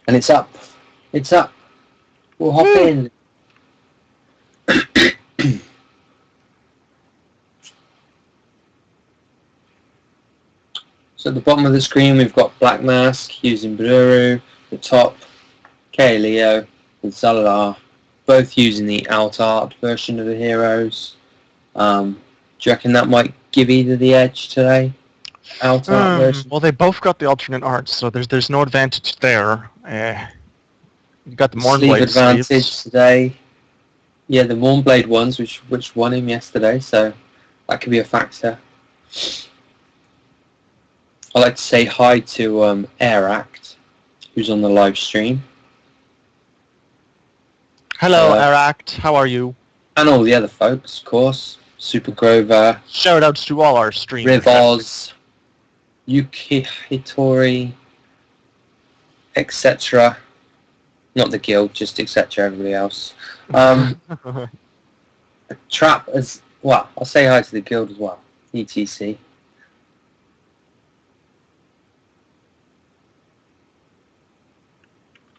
And it's up. It's up. We'll hop in. So at the bottom of the screen, we've got Black Mask using Bluru. The top, Leo with Zaladar, both using the alt art version of the heroes. Do you reckon that might give either the edge today? Alt art version? Well, they both got the alternate art, so there's no advantage there. You got the Mornblade advantage sleeves today. Yeah, the Mornblade ones, which won him yesterday, so that could be a factor. I'd like to say hi to Air Act, who's on the live stream. Hello, Air Act. How are you? And all the other folks, of course. Super Grover. Shoutouts to all our streamers. Rivoz, Yuki Hitori, etc. Not the guild, just etc. Everybody else. Trap as well. I'll say hi to the guild as well. ETC.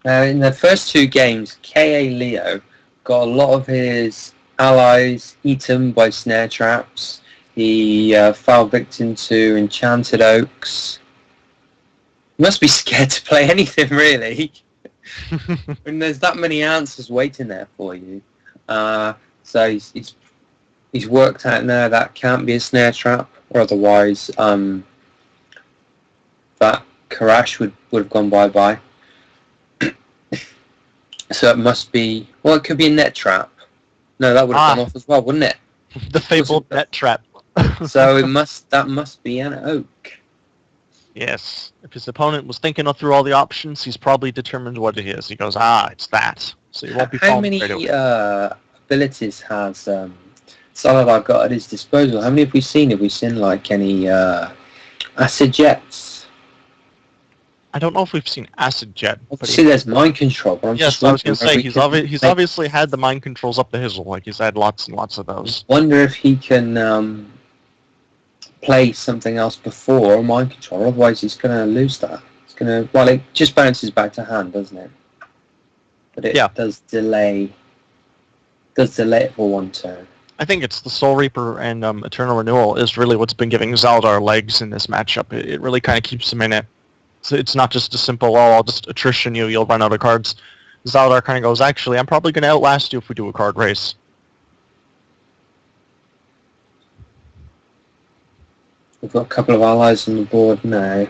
In the first two games, KA Leo got a lot of his allies eaten by snare traps. He fell victim to enchanted oaks. You must be scared to play anything, really. When there's that many answers waiting there for you. So he's worked out now that can't be a snare trap, or otherwise that Karash would have gone bye-bye. So it must be... Well, it could be a net trap. No, that would have gone off as well, wouldn't it? The fabled net trap. So that must be an oak. Yes. If his opponent was thinking through all the options, he's probably determined what it is. He goes, it's that. So he won't be How many abilities has Saladar got at his disposal? How many have we seen? Have we seen like any acid jets? I don't know if we've seen acid jet. See, there's mind control. But yes, I was going to say he's obviously had the mind controls up the hizzle. Like he's had lots and lots of those. I wonder if he can play something else before mind control. Otherwise, he's going to lose that. It's going to it just bounces back to hand, doesn't it? But it does delay. Does delay it for one turn. I think it's the Soul Reaper and Eternal Renewal is really what's been giving Zaldar legs in this matchup. It really kind of keeps him in it. So it's not just a simple, I'll just attrition you, you'll run out of cards. Zaldar kind of goes, actually, I'm probably going to outlast you if we do a card race. We've got a couple of allies on the board now.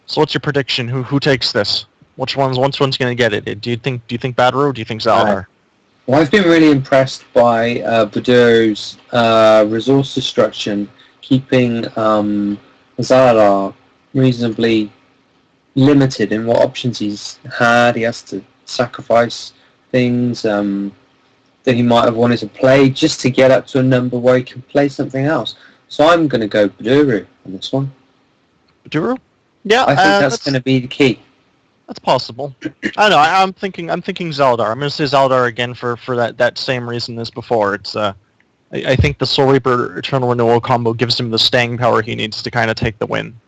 So what's your prediction? Who takes this? Which one's going to get it? Do you think Badru or do you think Zaldar? Well, I've been really impressed by Baduru's resource destruction, keeping Zaladar reasonably limited in what options he's had. He has to sacrifice things that he might have wanted to play just to get up to a number where he can play something else. So I'm going to go Baduru on this one. Baduru? Yeah, I think that's going to be the key. That's possible. I know. I'm thinking Zaldar. I'm going to say Zaldar again for that same reason as before. It's I think the Soul Reaper Eternal Renewal combo gives him the staying power he needs to kind of take the win.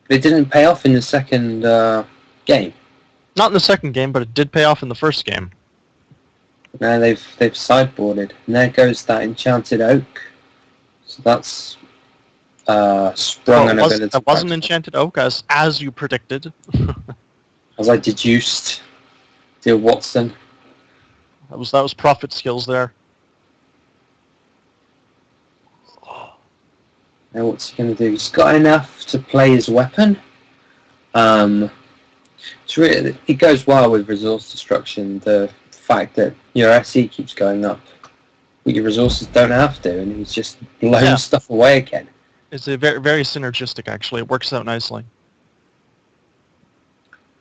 It didn't pay off in the second game. Not in the second game, but it did pay off in the first game. Now they've sideboarded, and there goes that enchanted oak. So that's sprung an ability. That wasn't enchanted oak as you predicted. As I deduced, dear Watson. That was profit skills there. Now what's he going to do? He's got enough to play his weapon. It's really, it goes well with resource destruction. The fact that your SE keeps going up, but your resources don't have to, and he's just blown stuff away again. It's a very, very synergistic, actually. It works out nicely.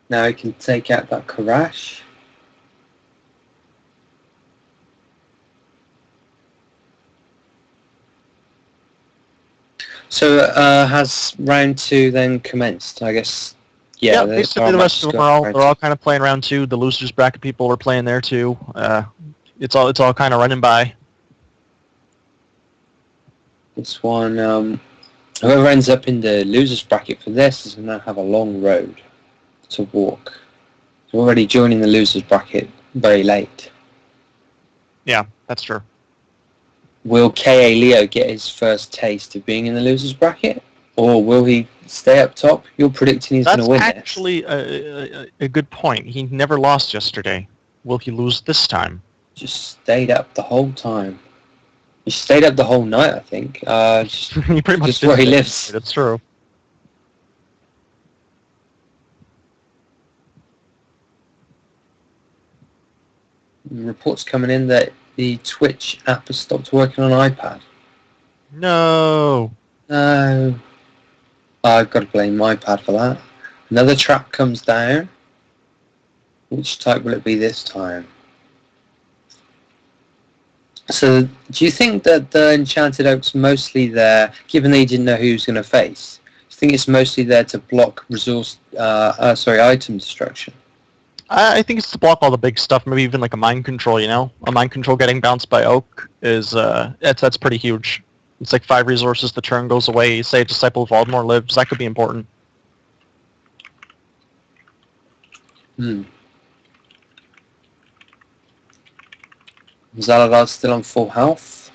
Now he can take out that Karash. So has round 2 then commenced? I guess. Yeah, basically the rest of them they're all kind of playing round 2. The losers bracket people are playing there too. It's all kind of running by. This one, whoever ends up in the losers bracket for this is going to have a long road to walk. They're already joining the losers bracket very late. Yeah, that's true. Will KA Leo get his first taste of being in the losers bracket? Or will he stay up top? You're predicting he's going to win That's actually a good point. He never lost yesterday. Will he lose this time? Just stayed up the whole time. He stayed up the whole night, I think. He pretty much Just did. where he lives. That's true. Reports coming in that the Twitch app has stopped working on iPad. No. No. I've got to blame my iPad for that. Another trap comes down. Which type will it be this time? So, do you think that the Enchanted Oak's mostly there, given that you didn't know who he was going to face? Do you think it's mostly there to block item destruction? I think it's to block all the big stuff, maybe even like a mind control, you know? A mind control getting bounced by Oak is, that's pretty huge. It's like 5 resources, the turn goes away, say a Disciple of Voldemort lives, that could be important. Zaladar's still on full health.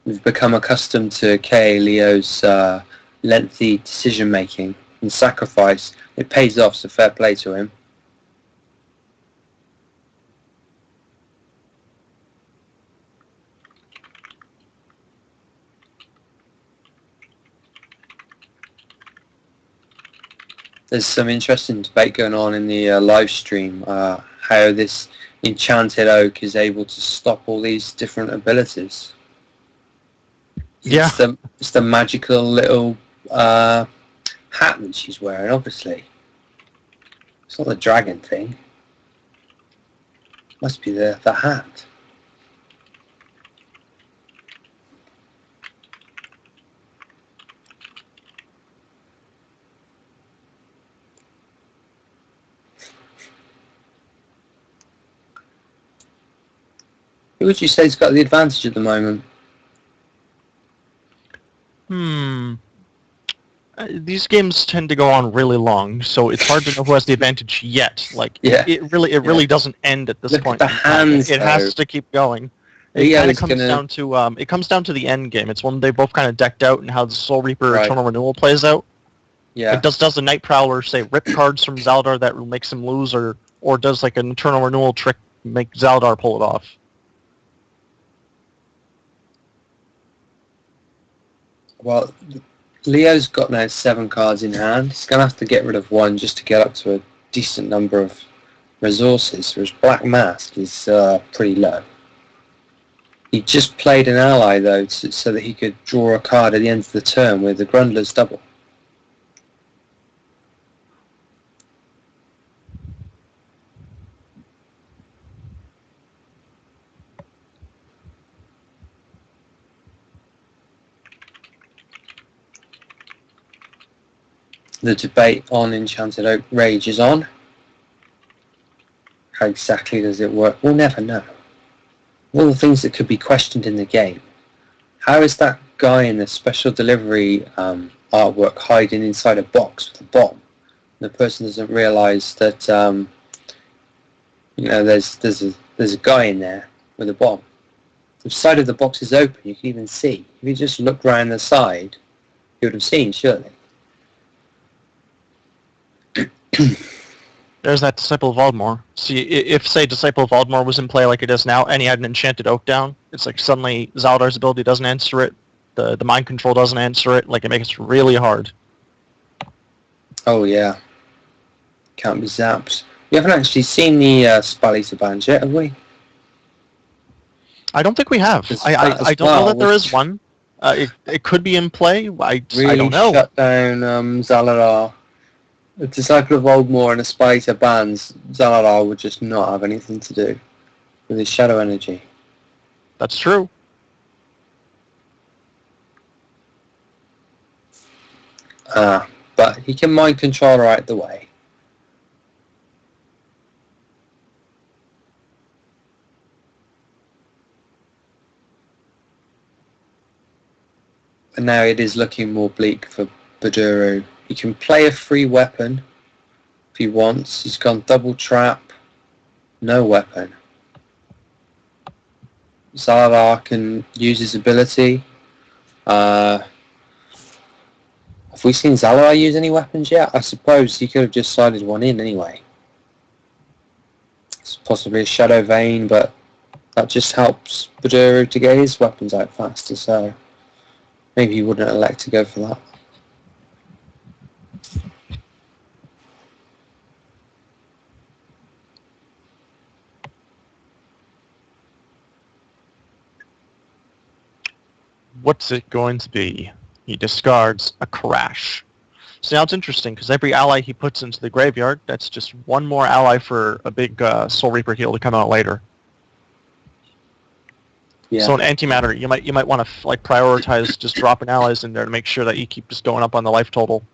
We've become accustomed to K. Leo's lengthy decision making and sacrifice. It pays off, so fair play to him. There's some interesting debate going on in the live stream, how this Enchanted Oak is able to stop all these different abilities. Yeah. It's the magical little hat that she's wearing, obviously. It's not the dragon thing. Must be the hat. Who would you say's got the advantage at the moment? These games tend to go on really long, so it's hard to know who has the advantage yet. Like, Yeah. it really doesn't end at this Look point. at the hands, It has to keep going. It Leo kind of is comes gonna- down to it comes down to the end game. It's when they both kind of decked out and how the Soul Reaper Right. Eternal Renewal plays out. Yeah. Like, does the Night Prowler say rip cards from Zaldar that makes him lose, or does like an Eternal Renewal trick make Zaldar pull it off? Well, Leo's got now 7 cards in hand. He's going to have to get rid of 1 just to get up to a decent number of resources. Whereas Black Mask is pretty low. He just played an ally, though, so that he could draw a card at the end of the turn with the Grundler's double. The debate on Enchanted Oak Rage is on. How exactly does it work? We'll never know. All the things that could be questioned in the game. How is that guy in the special delivery artwork hiding inside a box with a bomb? The person doesn't realise that there's a guy in there with a bomb. The side of the box is open. You can even see. If you just look round the side, you would have seen, surely. There's that Disciple of Voldemort. See, if, say, Disciple of Voldemort was in play like it is now, and he had an Enchanted Oak down, it's like suddenly Zaldar's ability doesn't answer it, the Mind Control doesn't answer it, like it makes it really hard. Oh, yeah. Can't be zapped. We haven't actually seen the Spally's band yet, have we? I don't think we have. I don't know that there is one. It could be in play. I don't know. Shut down Zaladar. A Disciple of Voldemort and a Spy to bans, Zaladar would just not have anything to do with his shadow energy. That's true. But he can mind control right the way. And now it is looking more bleak for Baduru. He can play a free weapon if he wants. He's gone double trap, no weapon. Zardar can use his ability. Have we seen Zaldar use any weapons yet? I suppose he could have just sided one in anyway. It's possibly a Shadow Vein, but that just helps Baduru to get his weapons out faster, so maybe he wouldn't elect to go for that. What's it going to be? He discards a Crash. So now it's interesting, because every ally he puts into the graveyard, that's just one more ally for a big Soul Reaper heal to come out later. Yeah. So in Antimatter, you might want to like prioritize just dropping allies in there to make sure that you keep just going up on the life total.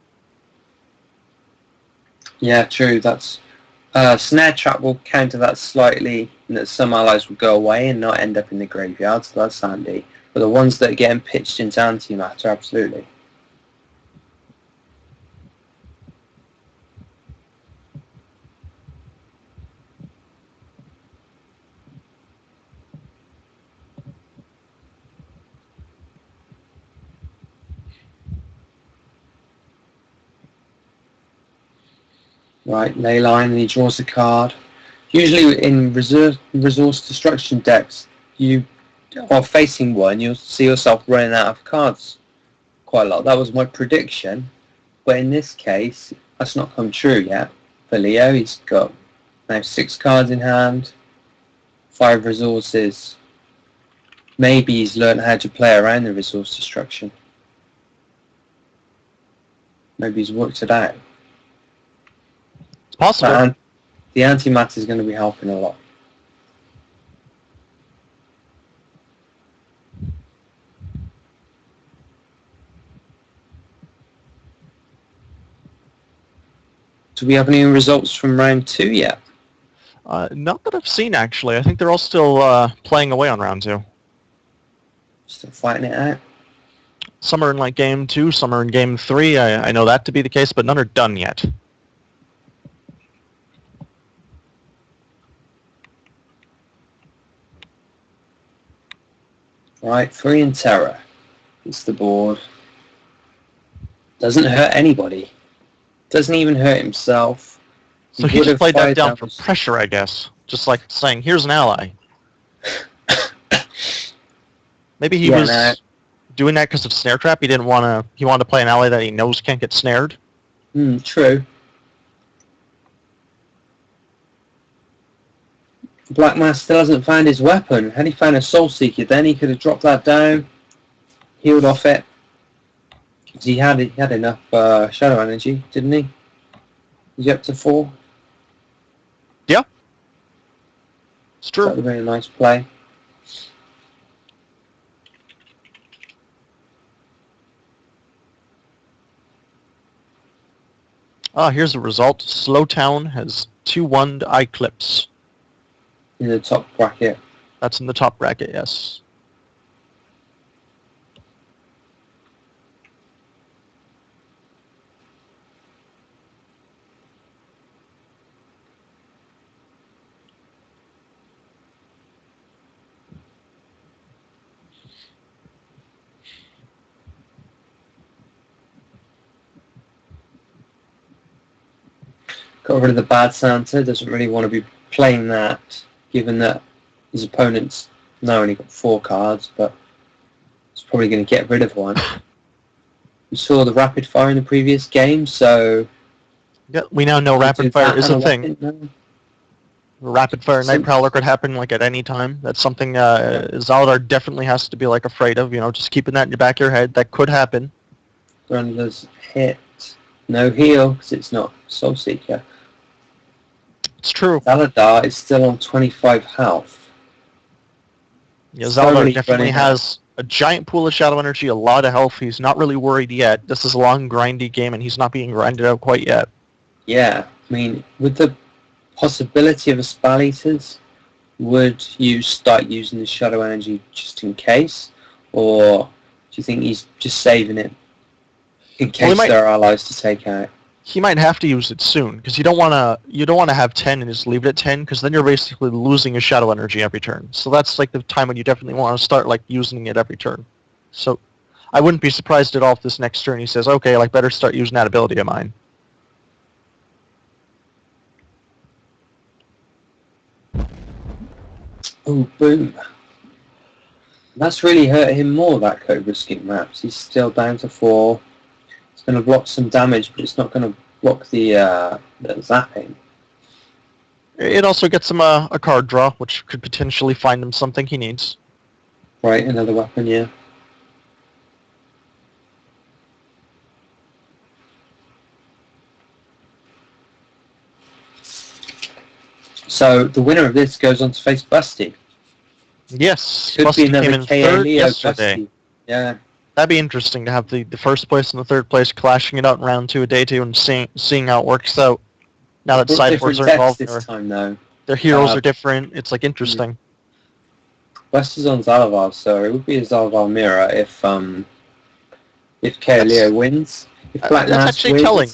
Yeah, true. That's Snare Trap will counter that slightly, and that some allies will go away and not end up in the graveyard, so that's handy. But the ones that are getting pitched into Antimatter, absolutely. Right, Leyline, and he draws a card. Usually in resource destruction decks, you are facing one, you'll see yourself running out of cards quite a lot. That was my prediction, but in this case, that's not come true yet. For Leo, he's got now 6 cards in hand, 5 resources. Maybe he's learned how to play around the resource destruction. Maybe he's worked it out. It's possible. But the antimatter is going to be helping a lot. Do we have any results from round 2 yet? Not that I've seen, actually. I think they're all still playing away on round 2. Still fighting it out? Some are in like game 2, some are in game 3. I know that to be the case, but none are done yet. Right, 3 in Terror. It's the board. Doesn't hurt anybody. Doesn't even hurt himself. So he just played that down for pressure, I guess. Just like saying, here's an ally. Maybe he was doing that because of Snare Trap. He wanted to play an ally that he knows can't get snared. True. Black Mass still hasn't found his weapon. Had he found a Soul Seeker, then he could have dropped that down, healed off it. Because he had enough Shadow Energy, didn't he? He's up to 4. Yeah. It's true. That would have been a nice play. Here's the result. Slowtown has 2-1 Eclipse. In the top bracket. That's in the top bracket, yes. Got rid of the Bad Santa. Doesn't really want to be playing that, given that his opponent's now only got 4 cards, but he's probably going to get rid of one. We saw the Rapid Fire in the previous game, so... Yeah, we now know Rapid Fire is a thing. Rapid Fire Night Prowler could happen like at any time. That's something Zaldar definitely has to be like afraid of, just keeping that in the back of your head. That could happen. Grundler's hit. No heal, because it's not Soul Seeker. It's true. Zaladar is still on 25 health. Yeah, Zaldar definitely has a giant pool of Shadow Energy, a lot of health. He's not really worried yet. This is a long, grindy game, and he's not being grinded out quite yet. Yeah, I mean, with the possibility of a Spell Eaters, would you start using the Shadow Energy just in case? Or you think he's just saving it in Well, case there are allies to take out? he might have to use it soon because you don't want to have 10 and just leave it at 10 because then you're basically losing your shadow energy every turn. So that's like the time when you definitely want to start like using it every turn. So I wouldn't be surprised at all if this next turn he says, okay, like better start using that ability of mine. Oh, boom. That's really hurt him more, that Cobra Skin Maps. He's still down to 4. It's going to block some damage, but it's not going to block the zapping. It also gets him a card draw, which could potentially find him something he needs. Right, another weapon, yeah. So the winner of this goes on to face Busty. Yes, Could Busty be another came in KO third Leo yesterday. Busty. Yeah. That'd be interesting to have the first place and the third place clashing it out in round 2 of day 2 and seeing how it works out. Now that sideboards are involved, this time, though. their heroes are different. It's like interesting. West is on Zalavar, so it would be a Zalavar mirror if KO Leo wins. If Black That's Mask actually wins, telling.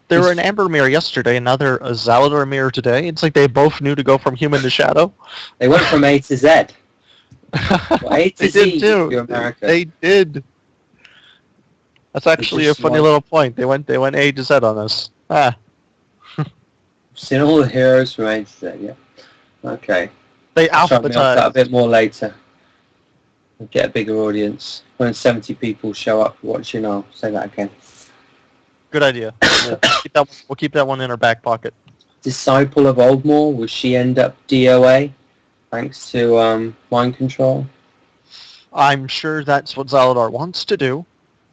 They were an Amber mirror yesterday, and now they're a Zalidar mirror today. It's like they both knew to go from human to shadow. They went from A to Z. Well, A to They Z did too. to America. They did. That's actually a funny little point. They went A to Z on us. Ah. Seen all the heroes from A to Z, yeah. Okay. They I'll try me off that a alphabetized. bit more later. I'll get a bigger audience. When 70 people show up watching, I'll say that again. Good idea. We'll keep that one in our back pocket. Disciple of Oldmore, will she end up DOA thanks to mind control? I'm sure that's what Zalidar wants to do.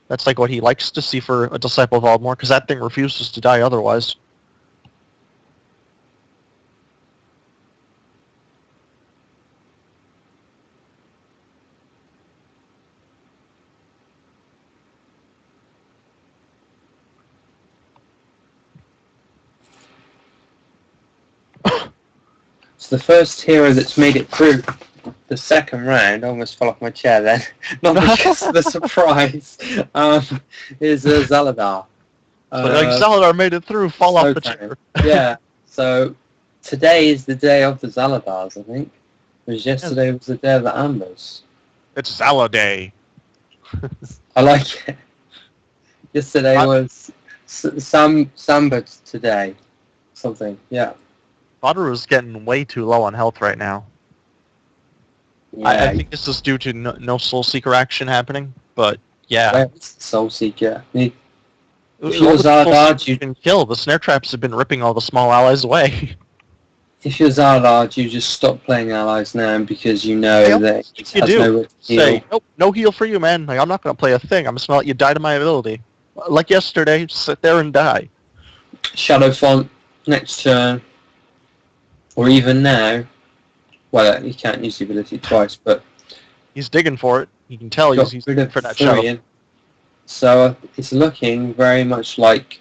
That's like what he likes to see for a Disciple of Aldmore, because that thing refuses to die otherwise. It's the first hero that's made it through the second round. I almost fell off my chair then. Not because of the surprise. Is Zalidar. Like Zalidar made it through, fall off the chair. Yeah. So today is the day of the Zaladars, I think. Whereas yesterday was the day of the Ambers. It's Zaladay. I like it. Yesterday was Samba today. Something, yeah. Badaru's getting way too low on health right now. Yeah. I think this is due to no Soul Seeker action happening, but yeah. Where's the Soul Seeker? If you're Zalidar, you can kill. The snare traps have been ripping all the small allies away. If you're Zalidar, you just stop playing allies now because you know that it has no heal. Say, nope, no heal for you, man. Like, I'm not going to play a thing. I'm just going to let you die to my ability. Like yesterday, sit there and die. Shadow Font next turn, or even now. Well, you can't use the ability twice, but he's digging for it. You can tell he's rid of for that shadow. So it's looking very much like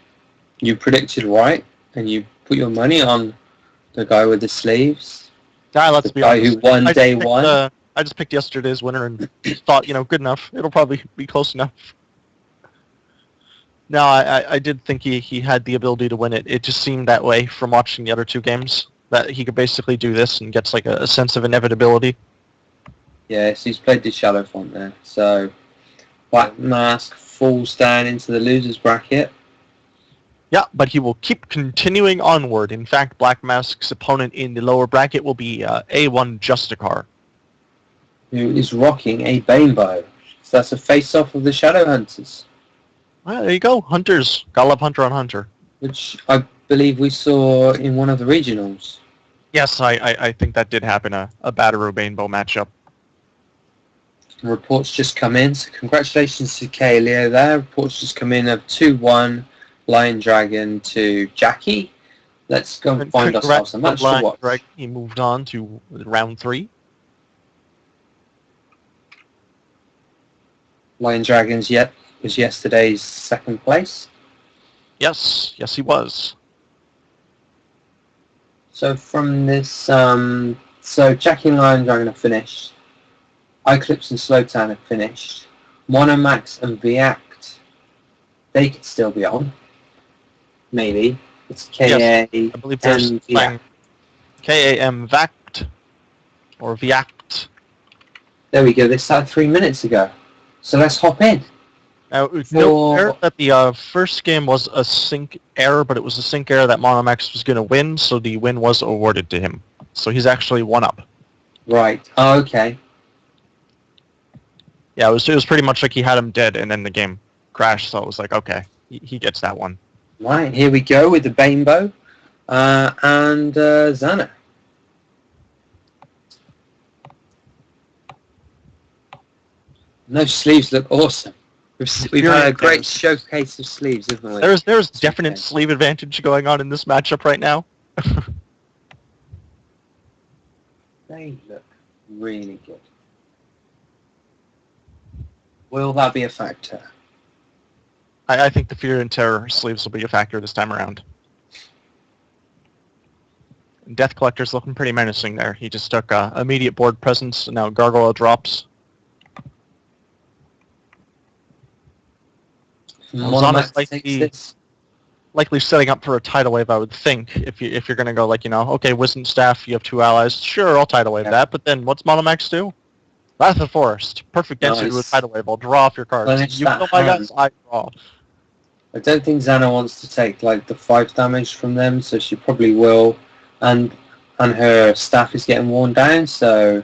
you predicted right, and you put your money on the guy with the sleeves. Let's be honest. Who won day one. I just picked yesterday's winner and thought, good enough. It'll probably be close enough. No, I did think he had the ability to win it. It just seemed that way from watching the other two games, that he could basically do this and gets like a sense of inevitability. Yes, he's played the Shadow Font there. So Black Mask falls down into the loser's bracket. Yeah, but he will keep continuing onward. In fact, Black Mask's opponent in the lower bracket will be A1 Justicar, who is rocking a Banebow. So that's a face-off of the Shadow Hunters. Well, there you go. Hunters. Gotta love Hunter on Hunter. Which I believe we saw in one of the regionals. Yes, I think that did happen, a Bataru Banebow matchup. Reports just come in, so congratulations to Kay Leo there. Reports just come in of 2-1 Lion Dragon to Jackie. Let's go and find ourselves a match to watch. Dragon, he moved on to round 3. Lion Dragons was yesterday's second place. Yes, he was. So from this, so Jackie and Lion Dragon are finished. Eclipse and Slowtown are finished. Monomax and Viact, they could still be on. Maybe. It's Yes, KA I believe they're and playing KAM VACT or VIACT. There we go. They started 3 minutes ago. So let's hop in. Note there that the first game was a sync error, but it was a sync error that Monomax was going to win, so the win was awarded to him. So he's actually one up. Right. Oh, okay. Yeah, it was pretty much like he had him dead, and then the game crashed, so it was like, okay, he gets that one. Right, here we go with the Bainbow and Xana. Those sleeves look awesome. We've had a great showcase of sleeves, haven't we? There's definite sleeve advantage going on in this matchup right now. They look really good. Will that be a factor? I think the Fear and Terror sleeves will be a factor this time around. Death Collector's looking pretty menacing there. He just took immediate board presence, and now Gargoyle drops. Zana's likely setting up for a tidal wave, I would think. If you're going to go like, okay, Wisdom Staff, you have 2 allies. Sure, I'll tidal wave that. But then what's Monomax do? Wrath of the Forest. Perfect density to a tidal wave. I'll draw off your cards. You kill my guys, I draw. I don't think Xana wants to take like the 5 damage from them, so she probably will. And her staff is getting worn down, so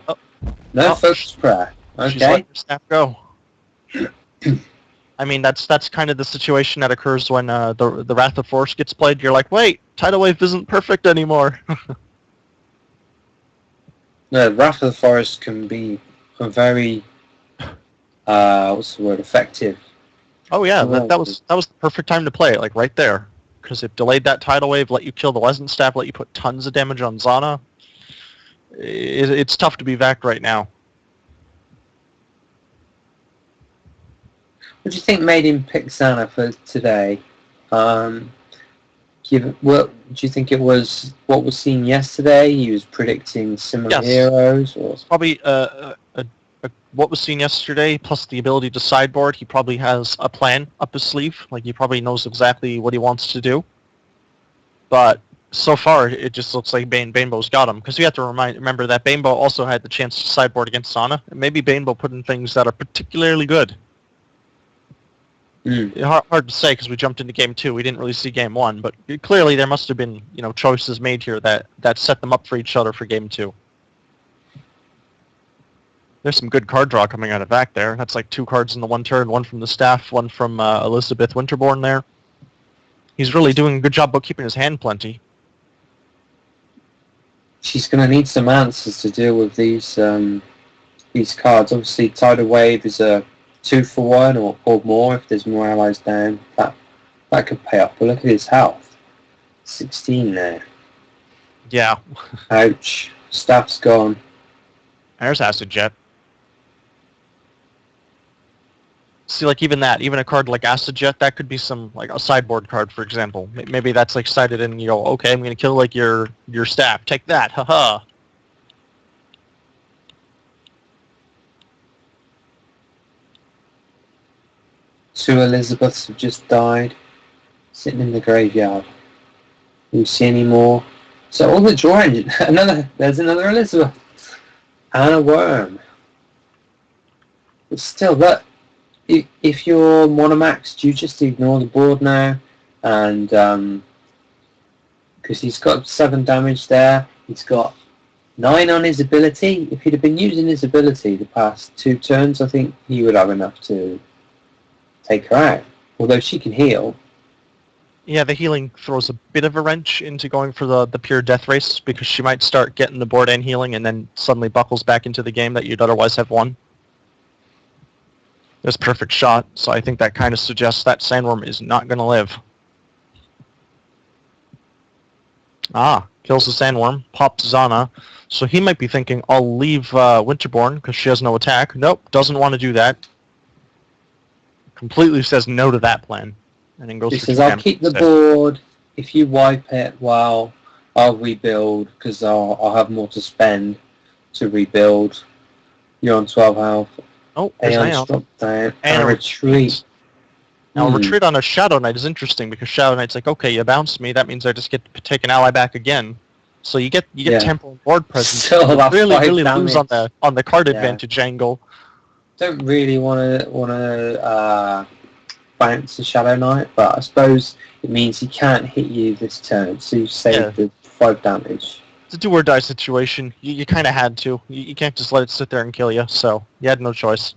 focus prayer. Okay. She's letting her staff go. I mean, that's kind of the situation that occurs when the Wrath of Force gets played. You're like, wait, tidal wave isn't perfect anymore. No, Wrath of the Forest can be a very effective. Oh yeah, that was the perfect time to play it, like right there, because it delayed that tidal wave, let you kill the Lesson Staff, let you put tons of damage on Xana. It's tough to be VAC'd right now. What do you think made him pick Xana for today? Do you think it was what was seen yesterday? He was predicting similar heroes, or probably what was seen yesterday, plus the ability to sideboard. He probably has a plan up his sleeve. Like, he probably knows exactly what he wants to do. But so far, it just looks like Bainbow's got him. Because you have to remember that Bainbow also had the chance to sideboard against Xana. And maybe Bainbow put in things that are particularly good. Hard to say because we jumped into game 2. We didn't really see game 1. But clearly there must have been choices made here that set them up for each other for game 2. There's some good card draw coming out of back there. That's like 2 cards in the one turn, one from the staff, one from Elizabeth Winterborn there. He's really doing a good job of keeping his hand plenty. She's going to need some answers to deal with these cards. Obviously, Tidal Wave is a 2-for-1 or more if there's more allies down. That could pay off. But look at his health. 16 there. Yeah. Ouch. Staff's gone. There's Acid Jet. See, like, even a card like Acid Jet, that could be some, like, a sideboard card, for example. Maybe that's, like, sided in, you go, okay, I'm going to kill, like, your staff. Take that, haha. Two Elizabeths have just died, sitting in the graveyard. Do you see any more? So all the draw engine, there's another Elizabeth. And a worm. But still, that if you're Monomax, do you just ignore the board now? And because he's got 7 damage there, he's got 9 on his ability. If he'd have been using his ability the past 2 turns, I think he would have enough to take her out. Although she can heal. Yeah, the healing throws a bit of a wrench into going for the pure death race, because she might start getting the board and healing and then suddenly buckles back into the game that you'd otherwise have won. There's a perfect shot, so I think that kind of suggests that Sandworm is not going to live. Kills the Sandworm, pops Xana, so he might be thinking, I'll leave Winterborn because she has no attack. Nope, doesn't want to do that. Completely says no to that plan. And then goes he says, I'll keep the board. If you wipe it, well, I'll rebuild because I'll have more to spend to rebuild. You're on 12 health. Oh, there's an Aeon's Aeon. dropped down. And And a retreat. Now, a retreat on a Shadow Knight is interesting because Shadow Knight's like, okay, you bounced me. That means I just get to take an ally back again. So you get Yeah. tempo and board presence. Still You that really 5 lose on damage. the card Yeah. advantage angle. Don't really want to bounce the Shadow Knight, but I suppose it means he can't hit you this turn, so you save the 5 damage. It's a do or die situation. You kind of had to. You can't just let it sit there and kill you. So you had no choice.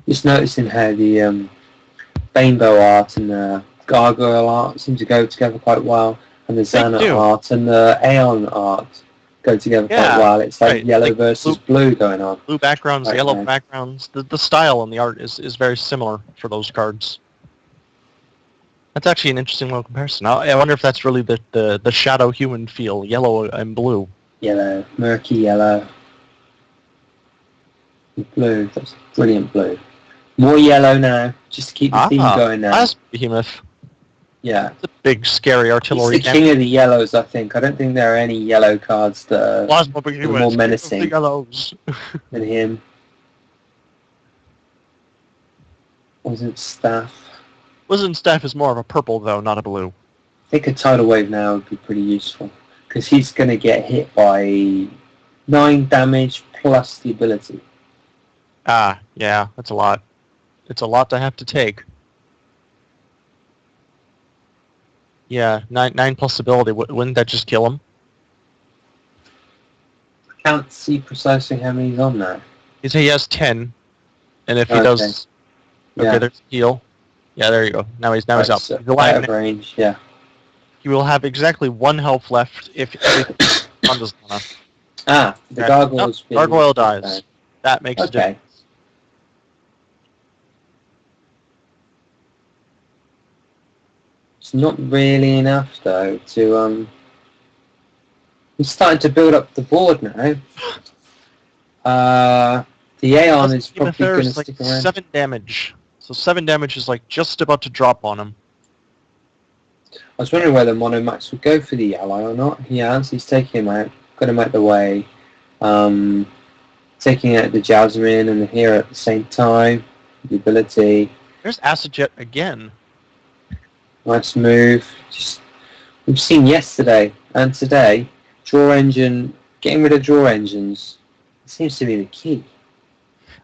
Just noticing how the Rainbow art and the Gargoyle art seem to go together quite well, and the Xana art and the Aeon art go together quite well. It's like yellow versus blue going on. Blue backgrounds, yellow backgrounds. The style on the art is very similar for those cards. That's actually an interesting little comparison. I wonder if that's really the shadow human feel, yellow and blue. Yellow, murky yellow. Blue, that's brilliant blue. More yellow now, just to keep the theme going now. That's Behemoth. Yeah. It's a big, scary artillery. He's the king of the yellows, I think. I don't think there are any yellow cards that are more menacing than him. Wasn't Staff. Wasn't Staff is more of a purple, though, not a blue. I think a Tidal Wave now would be pretty useful, because he's going to get hit by 9 damage plus the ability. Yeah, that's a lot. It's a lot to have to take. Yeah, 9 plus ability. Wouldn't that just kill him? I can't see precisely how many he's on now. He has 10, and if he does... Okay, there's heal. Yeah, there you go. Now he's up. So he's alive out of range, yeah. He will have exactly 1 health left if everything on the Xana. The Gargoyle's Gargoyle dies. That makes a difference. It's not really enough, though, to... He's starting to build up the board now. The Aeon is probably going to stick around. 7 damage. So 7 damage is like just about to drop on him. I was wondering whether Monomax would go for the ally or not. He has. He's taking him out. Got him out the way. Taking out the Jasmine and the hero at the same time. The ability. There's Acid Jet again. Nice move. We've seen yesterday and today, draw engine, getting rid of draw engines seems to be the key.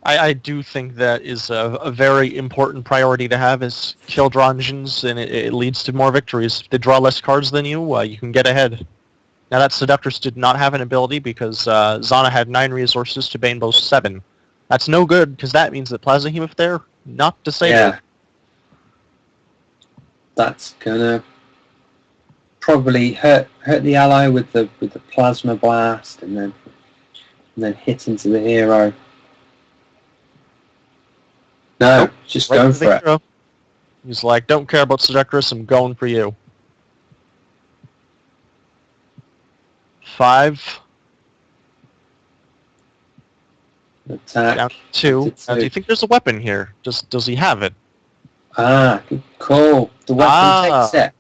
I do think that is a very important priority to have, is kill draw engines, and it leads to more victories. If they draw less cards than you, you can get ahead. Now that Seductress did not have an ability because Xana had 9 resources to Banebo's 7. That's no good, because that means that Plasmahemoth there, not disabled. Yeah. That's gonna probably hurt the ally with the Plasma Blast, and then hit into the hero. No, just going for it. Hero. He's like, don't care about Seductress, I'm going for you. 5. Attack. Down 2. Now, do you think there's a weapon here? Does he have it? Good call. The weapon takes it.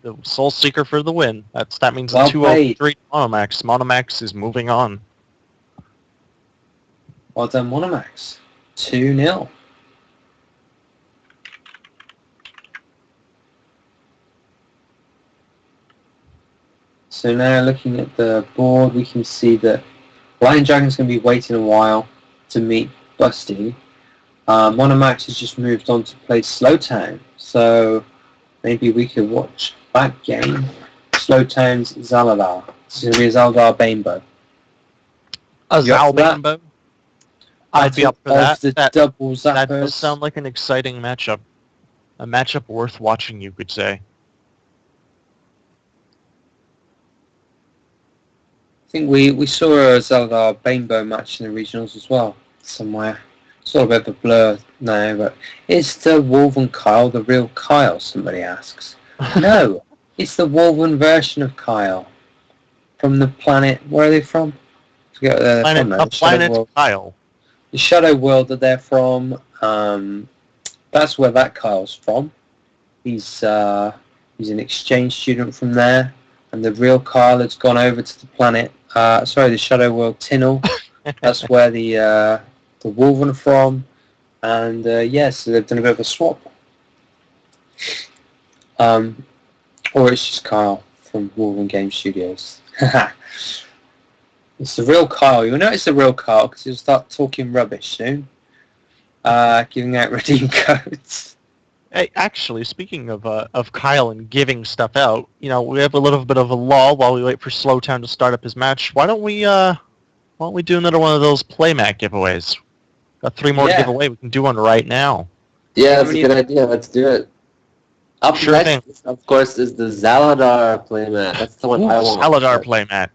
The Soul Seeker for the win. That means the 203 Monomax. Monomax is moving on. Well done, Monomax. 2-0. So now looking at the board, we can see that Lion Dragon's going to be waiting a while to meet Busty. Monomax has just moved on to play Slowtown, so maybe we could watch that game. Slowtown's Zaldar. This is going to be a Zaldar Banebo. A Zal Banebo? I'd be up for that. That double Zappos. That does sound like an exciting matchup. A matchup worth watching, you could say. I think we saw a Zaldar Banebo match in the regionals as well, somewhere. It's all a bit of a blur now, but is the Wolven Kyle the real Kyle, somebody asks. No, it's the Wolven version of Kyle. from the planet. Where are they from? I forget where they're from now. The planet Kyle. The Shadow World that they're from. That's where that Kyle's from. He's an exchange student from there, and the real Kyle has gone over to the planet. The Shadow World Tinnel. That's where the Wolverine are from, and so they've done a bit of a swap. Or it's just Kyle from Wolverine Game Studios. It's the real Kyle. You'll notice the real Kyle because he'll start talking rubbish soon. Giving out redeem codes. Hey, actually, speaking of Kyle and giving stuff out, we have a little bit of a lull while we wait for Slowtown to start up his match. Why don't we do another one of those playmat giveaways? Got 3 more to give away. We can do one right now. Yeah, that's a good idea. Let's do it. Up next, of course, is the Zaladar playmat. That's the one I want. Zaladar playmat.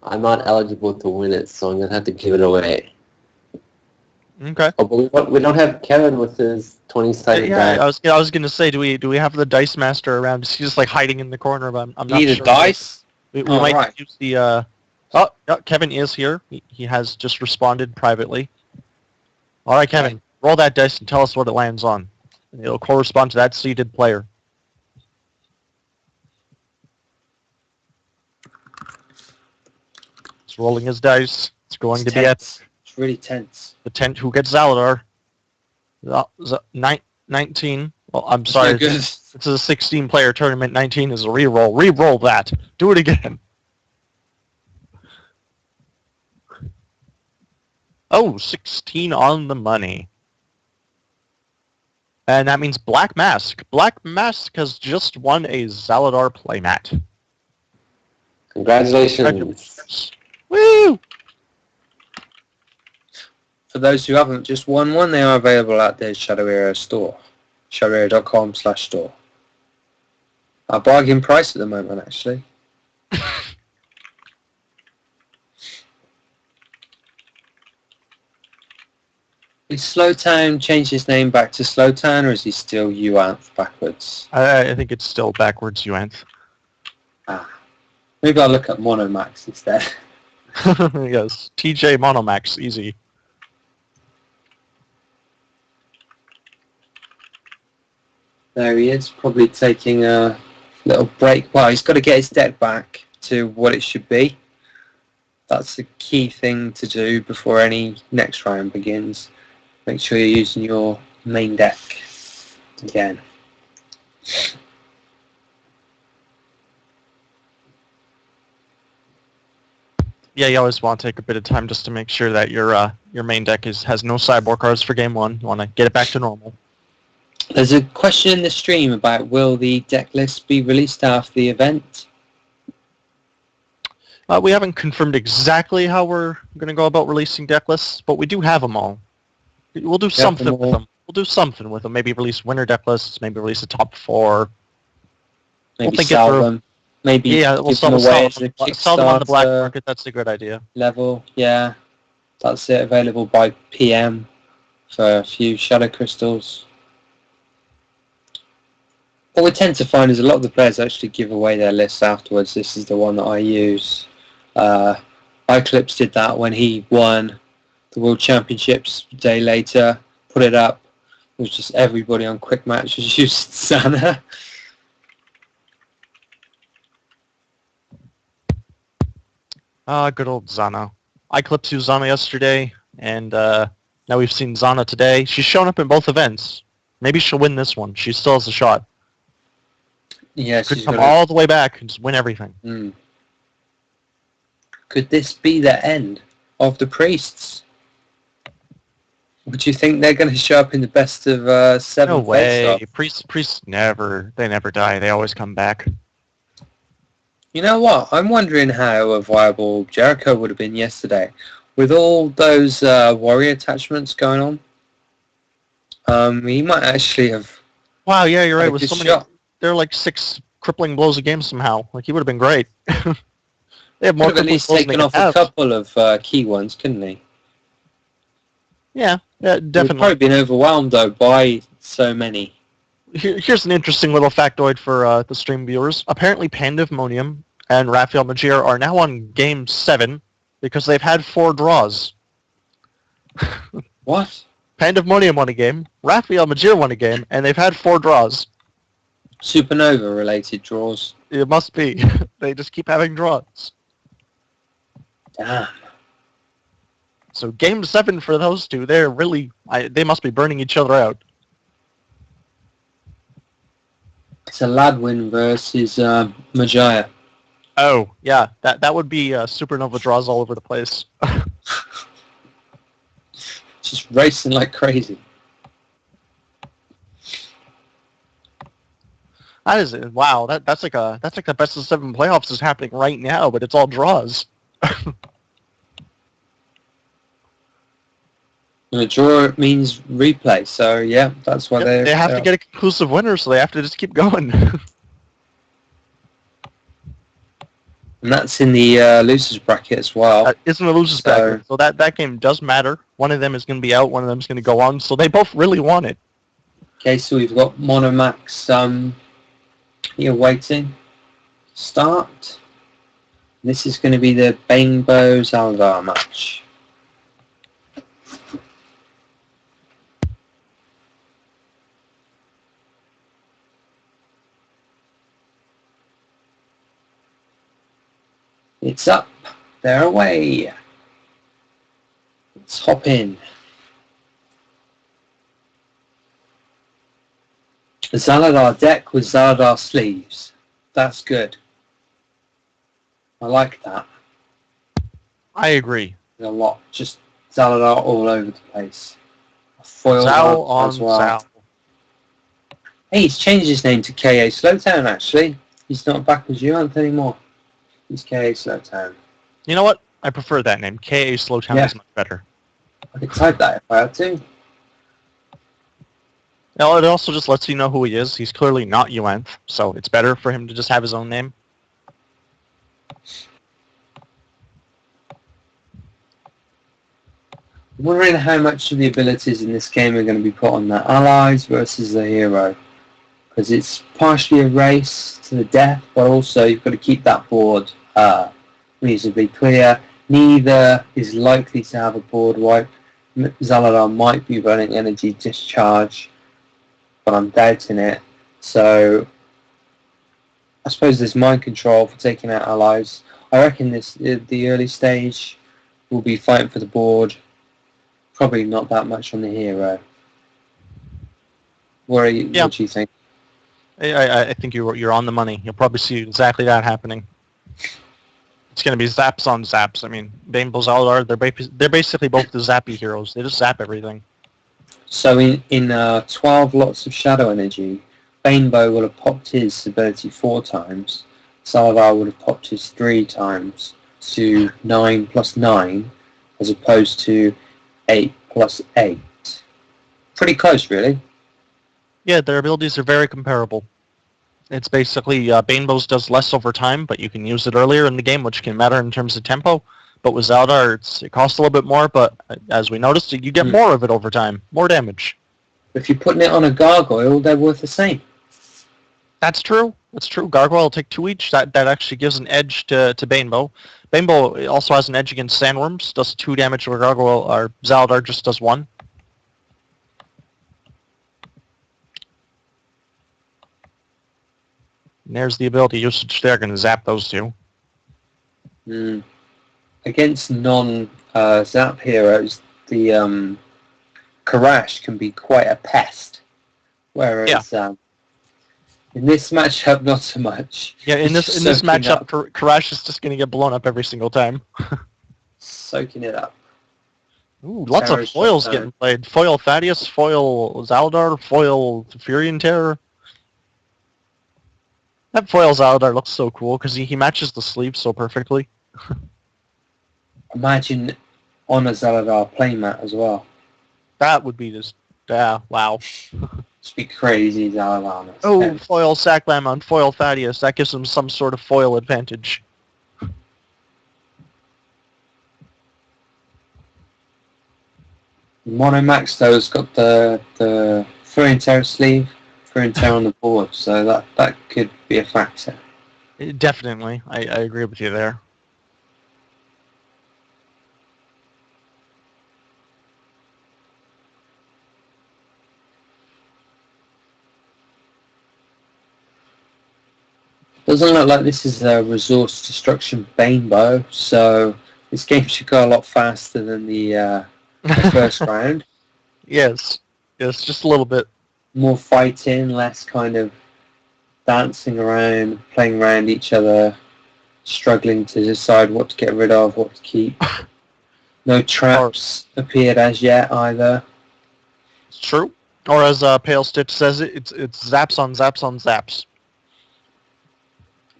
I'm not eligible to win it, so I'm gonna have to give it away. Okay. Oh, but we don't have Kevin with his 20-sided die. I was gonna say, do we have the Dice Master around? He's just like hiding in the corner, but I'm not sure. Need a dice? We might use the. Kevin is here. He has just responded privately. All right, Kevin, roll that dice and tell us what it lands on. It'll correspond to that seeded player. It's rolling his dice. It's going to be at... It's really tense. The tent who gets Zaladar. 19. Well, I'm sorry. No good. It's a 16-player tournament. 19 is a re-roll. Re-roll that. Do it again. Oh, 16 on the money. And that means Black Mask. Black Mask has just won a Zaladar playmat. Congratulations. Woo! For those who haven't just won one, they are available at the Shadow Hero store. shadowhero.com/store. A bargain price at the moment, actually. Is Slowtown changed his name back to Slowtown, or is he still Uanth backwards? I think it's still backwards Uanth. Maybe I'll look at Monomax instead. Yes, TJ Monomax, easy. There he is, probably taking a little break. Well, he's got to get his deck back to what it should be. That's the key thing to do before any next round begins. Make sure you're using your main deck again. Yeah, you always want to take a bit of time just to make sure that your main deck has no sideboard cards for game 1. You want to get it back to normal. There's a question in the stream about will the deck list be released after the event? We haven't confirmed exactly how we're going to go about releasing deck lists, but we do have them all. We'll do something with them. We'll do something with them. Maybe release winter deck lists. Maybe release a top 4. Maybe sell them. Maybe we'll sell them on the black market. That's a good idea. Level, yeah. That's it. Available by PM for a few shadow crystals. What we tend to find is a lot of the players actually give away their lists afterwards. This is the one that I use. Eclipse did that when he won the World Championships a day later. Put it up. It was just everybody on Quick Match was used Sana. Good old Zana. I clipped you Zana yesterday, and now we've seen Zana today. She's shown up in both events. Maybe she'll win this one. She still has a shot. Yeah, could come all the way back and just win everything. Could this be the end of the Priests? Would you think they're going to show up in the best of 7? No way. Priests never die. They always come back. You know what? I'm wondering how viable Jericho would have been yesterday. With all those warrior attachments going on, he might actually have... Wow, yeah, you're right. With so many, there are like 6 crippling blows a game somehow. Like, he would have been great. They have more could have at least taken off a couple of key ones, couldn't he? Yeah, definitely. He'd probably been overwhelmed, though, by so many. Here's an interesting little factoid for the stream viewers. Apparently, Pandemonium and Rafael Majir are now on game 7 because they've had 4 draws. What? Pandemonium won a game, Rafael Majir won a game, and they've had 4 draws. Supernova-related draws. It must be. They just keep having draws. Damn. So game 7 for those two, they're really... they must be burning each other out. It's a Ladwin versus Majaya. Oh, yeah. That would be supernova draws all over the place. Just racing like crazy. That is it. Wow. That's like the best of 7 playoffs is happening right now, but it's all draws. And a draw means replay, so yeah, that's why Yep, they have to get a conclusive winner, so they have to just keep going. And that's in the losers bracket as well. It's in the losers bracket, so that game does matter. One of them is going to be out, one of them is going to go on, so they both really want it. Okay, so we've got Monomax here waiting. Start. This is going to be the Bainbow Zaldar match. It's up. They're away. Let's hop in. Zaladar deck with Zaladar sleeves. That's good. I like that. I agree. A lot. Just Zaladar all over the place. A foil Zal one on as well. Zal. Hey, he's changed his name to KA Slowtown actually. He's not back with you anymore. He's KA Slowtown. You know what? I prefer that name. K.A. Slowtown Yeah. is much better. I could type that if I had to. Now, it also just lets you know who he is. He's clearly not Yuanth, so it's better for him to just have his own name. I'm wondering how much of the abilities in this game are going to be put on the allies versus the hero. Because it's partially a race to the death, but also you've got to keep that board reasonably clear. Neither is likely to have a board wipe. Zaladar might be running energy discharge, but I'm doubting it. So I suppose there's mind control for taking out allies. I reckon the early stage will be fighting for the board. Probably not that much on the hero. What do you think? I think you're on the money. You'll probably see exactly that happening. It's going to be zaps on zaps. I mean, Bainbow Zaladar, they're basically both the zappy heroes. They just zap everything. So in 12 lots of shadow energy, Bainbow would have popped his ability 4 times. Zaladar would have popped his 3 times to 9 plus 9, as opposed to 8 plus 8. Pretty close, really. Yeah, their abilities are very comparable. It's basically Bainbow's does less over time, but you can use it earlier in the game, which can matter in terms of tempo. But with Zaladar, it costs a little bit more, but as we noticed, you get more of it over time, more damage. If you're putting it on a gargoyle, they're worth the same. That's true. That's true. Gargoyle will take 2 each. That actually gives an edge to Bainbow. Bainbow also has an edge against Sandworms, does 2 damage to a Gargoyle, or Zaladar just does 1. And there's the ability usage there, going to zap those 2. Against non-zap heroes, the Karash can be quite a pest. Whereas in this matchup, not so much. Yeah, in this matchup, Karash is just going to get blown up every single time. Soaking it up. Ooh, lots of foils getting played. Foil Thaddeus, foil Zaladar, foil Furion Terror. That foil Zaladar looks so cool because he matches the sleeve so perfectly. Imagine on a Zaladar playmat as well. That would be just, wow. Just be crazy, Zaladar. Oh, foil Sacklam on foil Thaddeus. That gives him some sort of foil advantage. Monomax, though, has got the Furion Terror sleeve, Furion Terror on the board, so that could be a factor. Definitely. I agree with you there. Doesn't look like this is a resource destruction Bainbow, so this game should go a lot faster than the first round. Yes. Yes, just a little bit. More fighting, less kind of dancing around, playing around each other, struggling to decide what to get rid of, what to keep. No traps appeared as yet either. It's true. Or as Pale Stitch says it's zaps on zaps on zaps.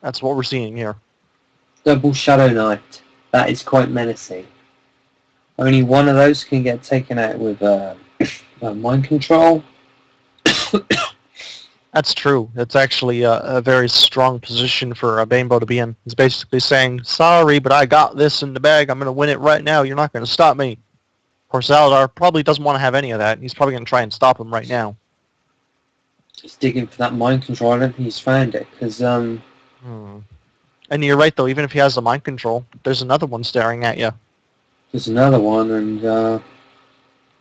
That's what we're seeing here. Double Shadow Knight. That is quite menacing. Only one of those can get taken out with mind control. That's true. It's actually a very strong position for a Bainbow to be in. He's basically saying, sorry, but I got this in the bag. I'm going to win it right now. You're not going to stop me. Of course, Zaladar probably doesn't want to have any of that. He's probably going to try and stop him right now. He's digging for that mind control. I don't think he's found it, because... And you're right, though. Even if he has the mind control, there's another one staring at you. There's another one, and...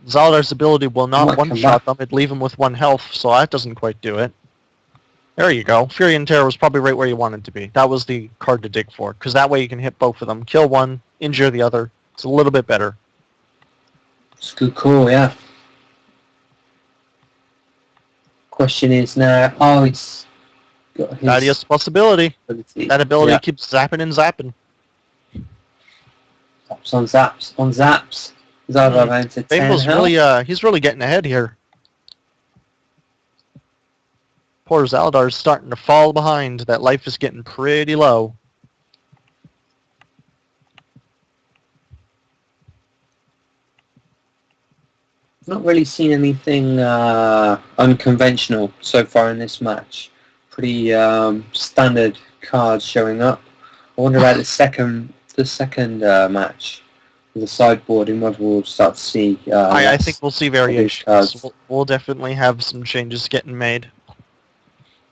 Zaladar's ability will not one-shot them. It'd leave him with 1 health, so that doesn't quite do it. There you go. Fury and Terror was probably right where you wanted to be. That was the card to dig for, because that way you can hit both of them. Kill one, injure the other. It's a little bit better. It's a good call, yeah. Question is now... Oh, he's got his... That is a possibility. That ability keeps zapping and zapping. Zaps on zaps on zaps. Zaladar down to 10 Bainbow's health. he's really getting ahead here. Poor Zaladar's starting to fall behind. That life is getting pretty low. Not really seen anything unconventional so far in this match. Pretty standard cards showing up. I wonder about the second match. The sideboard in what we'll start to see. I think we'll see variations. We'll definitely have some changes getting made.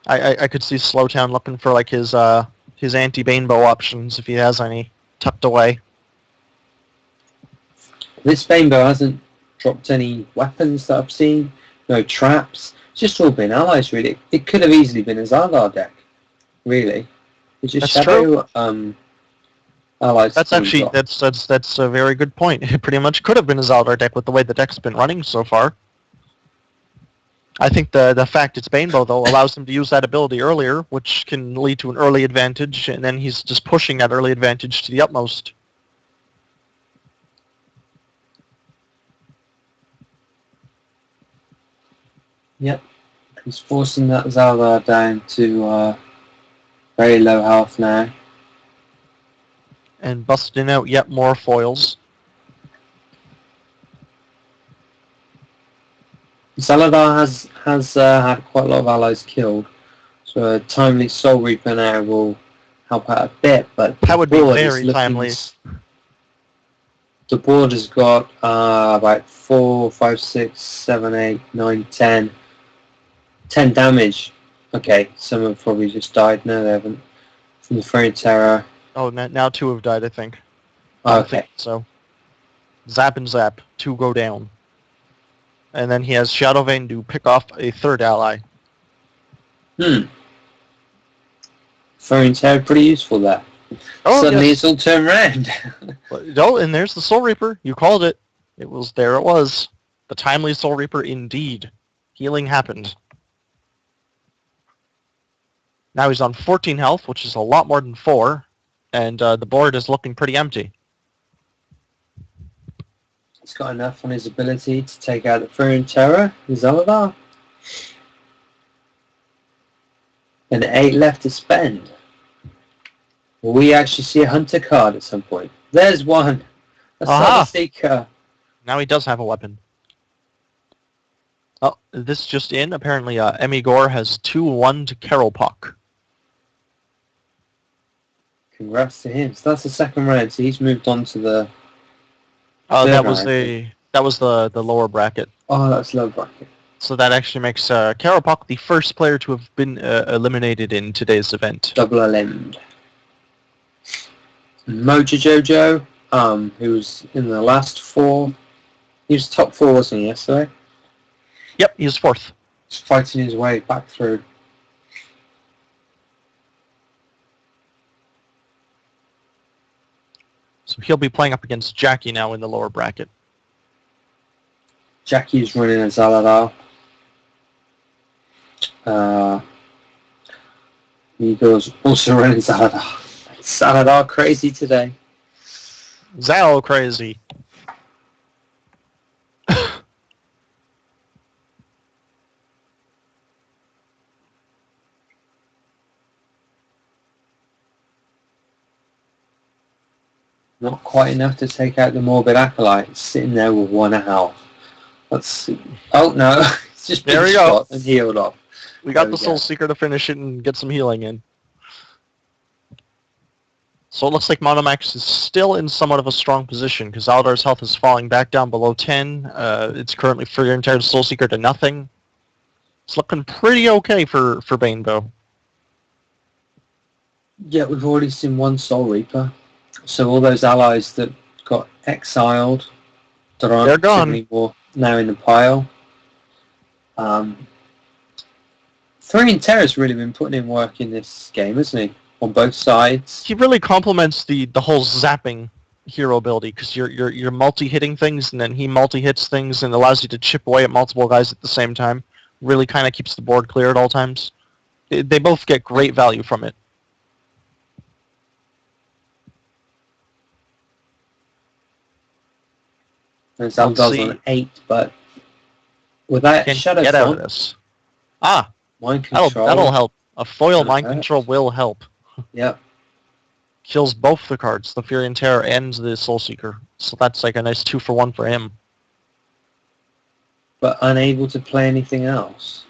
I could see Slowtown looking for like his anti-Bainbow options if he has any tucked away. This Bainbow hasn't dropped any weapons that I've seen. No traps. It's just all been allies really. It could have easily been a Zaladar deck. Really. It's just Shadow allies. That's actually that's a very good point. It pretty much could have been a Zaladar deck with the way the deck's been running so far. I think the fact it's Bainbow, though, allows him to use that ability earlier, which can lead to an early advantage, and then he's just pushing that early advantage to the utmost. Yep. He's forcing that Zaladar down to very low health now. And busting out yet more foils. Zaladar has had quite a lot of allies killed, so a timely Soul Reaper now will help out a bit, but that would be very timely. The board has got about 4, 5, 6, 7, 8, 9, 10 damage. Okay, some have probably just died. No, they haven't. From the Fairy Terror. Oh, now 2 have died, I think. Okay. I think so. Zap and zap. 2 go down. And then he has Shadow Vein to pick off a 3rd ally. Fairy Terror pretty useful there. Oh, suddenly yes. It's all turned around. Oh, and there's the Soul Reaper. You called it. It was there. It was the timely Soul Reaper indeed. Healing happened. Now he's on 14 health, which is a lot more than 4, and the board is looking pretty empty. He's got enough on his ability to take out the Fairy Terror. Zaladar. And 8 left to spend. Will we actually see a Hunter card at some point? There's one. A Soul Seeker. Now he does have a weapon. Oh, this just in. Apparently, Emmy Gore has 2-1 to Carol Puck. Congrats to him. So that's the second round. So he's moved on to the. Oh, that was the lower bracket. Oh, that's lower bracket. So that actually makes Karapok the first player to have been eliminated in today's event. Double elimed. Mojo Jojo, who was in the last 4. He was top 4, wasn't he, yesterday? Yep, he was 4th. He's fighting his way back through. So he'll be playing up against Jackie now in the lower bracket. Jackie's running a Zaladar. Eagles also running Zaladar. Zaladar crazy today. Zal crazy. Not quite enough to take out the Morbid Acolyte. Sitting there with 1 health. Let's see. Oh no, it's just been shot and healed off. We got the Soul Seeker to finish it and get some healing in. So it looks like Monomax is still in somewhat of a strong position because Aldar's health is falling back down below 10. It's currently for your entire Soul Seeker to nothing. It's looking pretty okay for Banebo. Yeah, we've already seen 1 Soul Reaper. So all those allies that got exiled, that aren't anymore, now in the pile. 3 and Terra's really been putting in work in this game, hasn't he? On both sides. He really complements the whole zapping hero ability because you're multi-hitting things and then he multi-hits things and allows you to chip away at multiple guys at the same time. Really kind of keeps the board clear at all times. They both get great value from it. And Zaldar's on 8, but without Shadow get out Font, of this. Ah, mind control. That'll help. A foil mind control will help. Yep. Kills both the cards, the Fury and Terror and the Soul Seeker. So that's like a nice 2-for-1 for him. But unable to play anything else.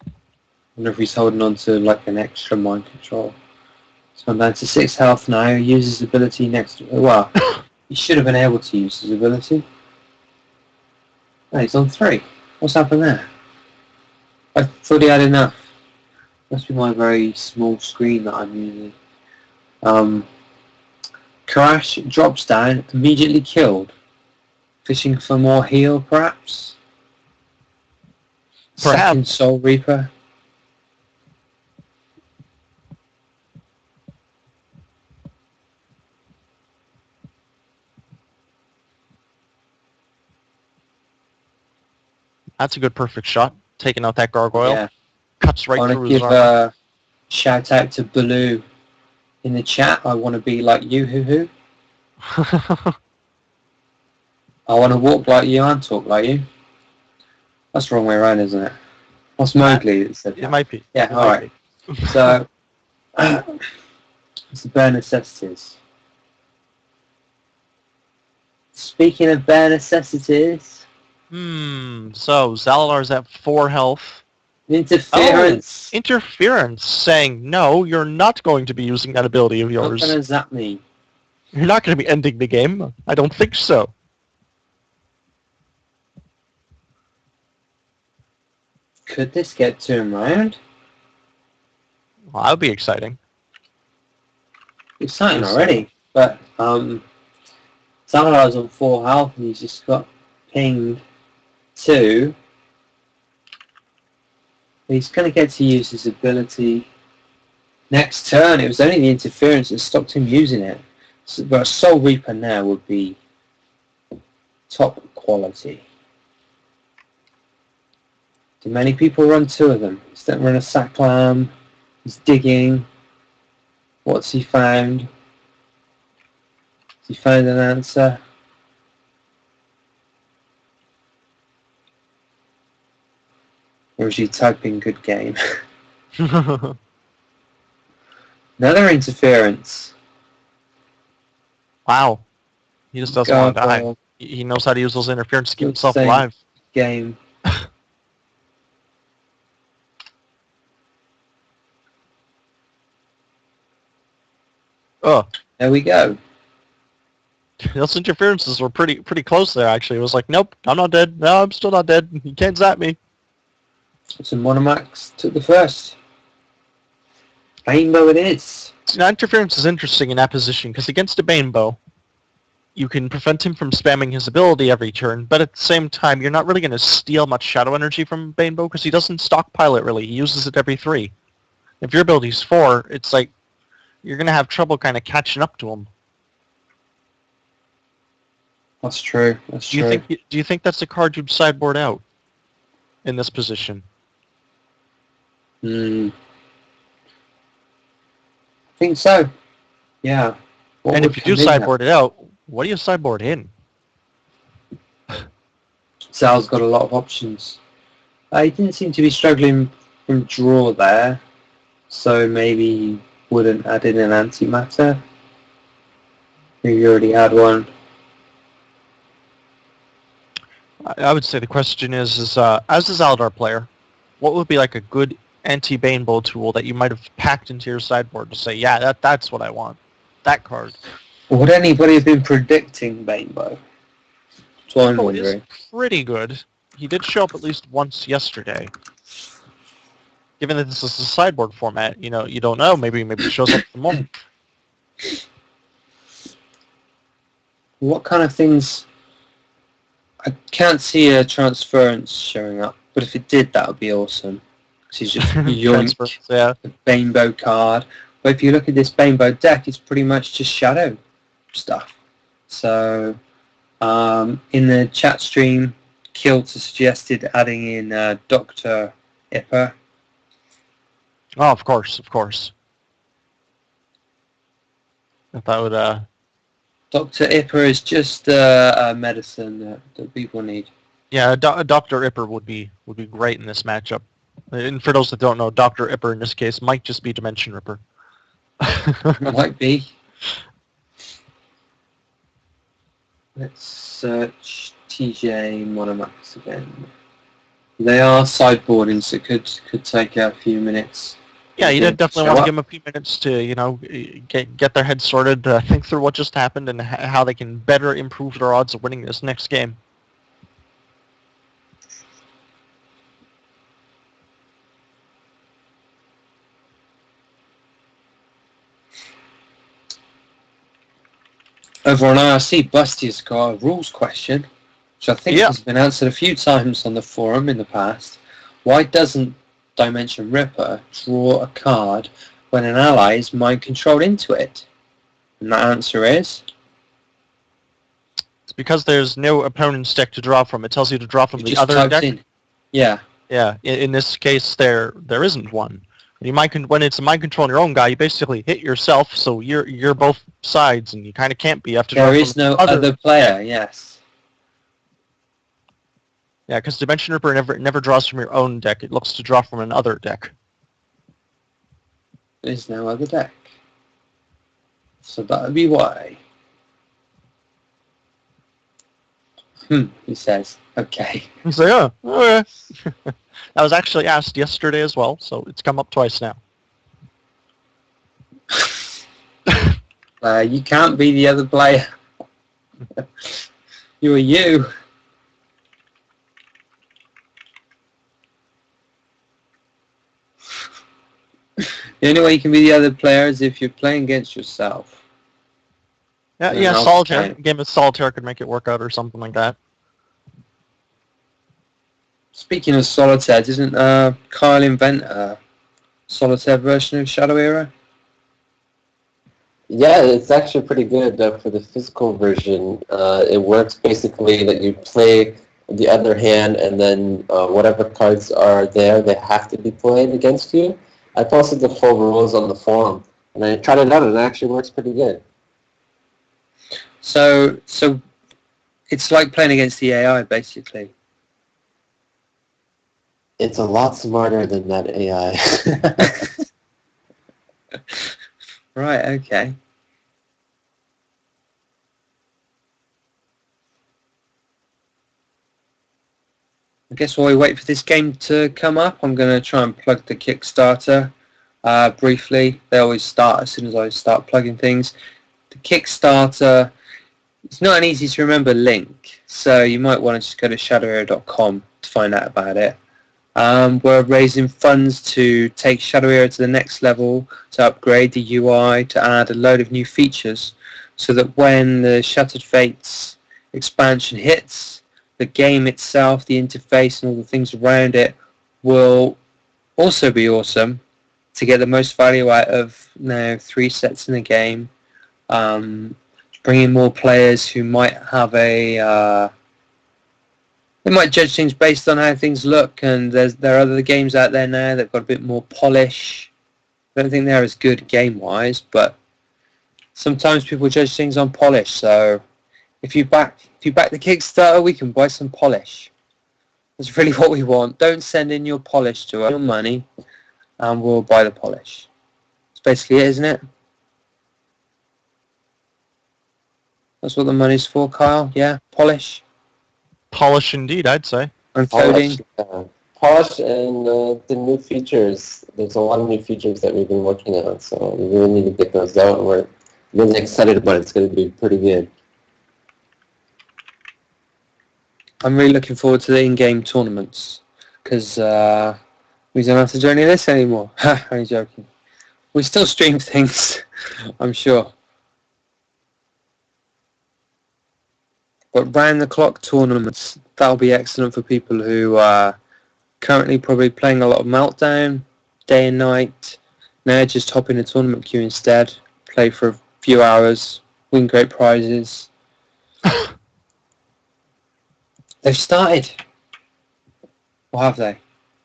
I wonder if he's holding on to like an extra mind control. So I'm down to 6 health now. He uses his ability next to... Well, he should have been able to use his ability. No, he's on 3. What's happened there? I thought he had enough. Must be my very small screen that I'm using. Crash drops down, immediately killed. Fishing for more heal, perhaps? Second Soul Reaper. That's a good perfect shot. Taking out that gargoyle. Yeah. Cuts right through his armor. I want to give a shout out to Baloo in the chat. I want to be like you, hoo-hoo. I want to walk like you and talk like you. That's the wrong way around, isn't it? What's Mowgli that said that? It might be. Yeah, alright. So, it's the bare necessities. Speaking of bare necessities... So Zaladar's at 4 health. Interference. Oh, interference, saying, no, you're not going to be using that ability of yours. What does that mean? You're not going to be ending the game? I don't think so. Could this get to him round? Well, that would be exciting. Exciting already, but Zaladar's on 4 health and he's just got pinged 2. He's going to get to use his ability next turn. It was only the interference that stopped him using it. So, but a Soul Reaper now would be top quality. Do many people run 2 of them? He's don't run a Sacklam. He's digging. What's he found? Has he found an answer? Or is he typing good game? Another interference. Wow. He just doesn't want to die. He knows how to use those interference to keep himself alive. Game. Oh. There we go. Those interferences were pretty close there, actually. It was like, nope, I'm not dead. No, I'm still not dead. You can't zap me. So Monomax took the first. Banebow it is. So now interference is interesting in that position, because against a Banebow, you can prevent him from spamming his ability every turn, but at the same time, you're not really going to steal much shadow energy from Banebow, because he doesn't stockpile it really. He uses it every 3. If your ability's 4, it's like, you're going to have trouble kind of catching up to him. That's true. Do you think that's a card you'd sideboard out in this position? I think so. Yeah. And if you do sideboard it out, what do you sideboard in? Zal's got a lot of options. He didn't seem to be struggling from draw there, so maybe he wouldn't add in an antimatter. Maybe you already had one. I would say the question is as a Zaldar player, what would be like a good anti-Banebow tool that you might have packed into your sideboard to say, yeah, that's what I want, that card? Would anybody have been predicting Banebow? That's what I'm wondering. It is pretty good. He did show up at least once yesterday. Given that this is a sideboard format, you don't know. Maybe it shows up tomorrow. What kind of things? I can't see a transference showing up, but if it did, that would be awesome. Because he's just yoink the Banebow card. But if you look at this Banebow deck, it's pretty much just shadow stuff. So in the chat stream, Kilter suggested adding in Dr. Ipper. Oh, of course. If that would Dr. Ipper is just a medicine that people need. Yeah, Dr. Ipper would be great in this matchup. And for those that don't know, Dr. Ipper in this case might just be Dimension Ripper. Might be. Let's search TJ Monomax again. They are sideboarding, so it could take a few minutes. Yeah, you definitely want to give them a few minutes to, get their heads sorted, think through what just happened, and how they can better improve their odds of winning this next game. Over on IRC, Busty's got a rules question, which I think has been answered a few times on the forum in the past. Why doesn't Dimension Ripper draw a card when an ally is mind-controlled into it? And that answer is? It's because there's no opponent's deck to draw from. It tells you to draw from the other deck. In. Yeah. Yeah. In this case, there isn't one. When it's a mind control on your own guy, you basically hit yourself, so you're both sides, and you kind of can't be. You have to there is no other player. Yes. Yeah, because Dimension Ripper never draws from your own deck. It looks to draw from another deck. There's no other deck. So that would be why. He says. Okay. He's like, oh yeah. That was actually asked yesterday as well, so it's come up twice now. You can't be the other player. You are you. The only way you can be the other player is if you're playing against yourself. Yeah, solitaire. Game of solitaire could make it work out or something like that. Speaking of solitaire, doesn't Kyle invent a solitaire version of Shadow Era? Yeah, it's actually pretty good for the physical version. It works basically that you play the other hand, and then whatever cards are there, they have to be played against you. I posted the full rules on the forum, and I tried it out, and it actually works pretty good. So it's like playing against the AI, basically. It's a lot smarter than that AI. Right, okay. I guess while we wait for this game to come up, I'm going to try and plug the Kickstarter briefly. They always start as soon as I start plugging things. The Kickstarter It's not an easy to remember link, so you might want to just go to shadowhero.com to find out about it. We're raising funds to take Shadow Hero to the next level, to upgrade the UI, to add a load of new features, so that when the Shattered Fates expansion hits, the game itself, the interface and all the things around it will also be awesome to get the most value out of now 3 sets in the game. Bringing more players who might have they might judge things based on how things look, and there are other games out there now that've got a bit more polish. I don't think they're as good game-wise, but sometimes people judge things on polish. So if you back the Kickstarter, we can buy some polish. That's really what we want. Don't send in your polish to us, your money, and we'll buy the polish. That's basically it, isn't it? That's what the money's for, Kyle. Yeah, polish. Polish indeed, I'd say. And coding. Polish and the new features. There's a lot of new features that we've been working on, so we really need to get those out. And we're really excited about it. It's going to be pretty good. I'm really looking forward to the in-game tournaments, because we don't have to do any of this anymore. I'm joking. We still stream things, I'm sure. But round-the-clock tournaments, that'll be excellent for people who are currently probably playing a lot of Meltdown, day and night. Now just hop in a tournament queue instead, play for a few hours, win great prizes. They've started. Or have they?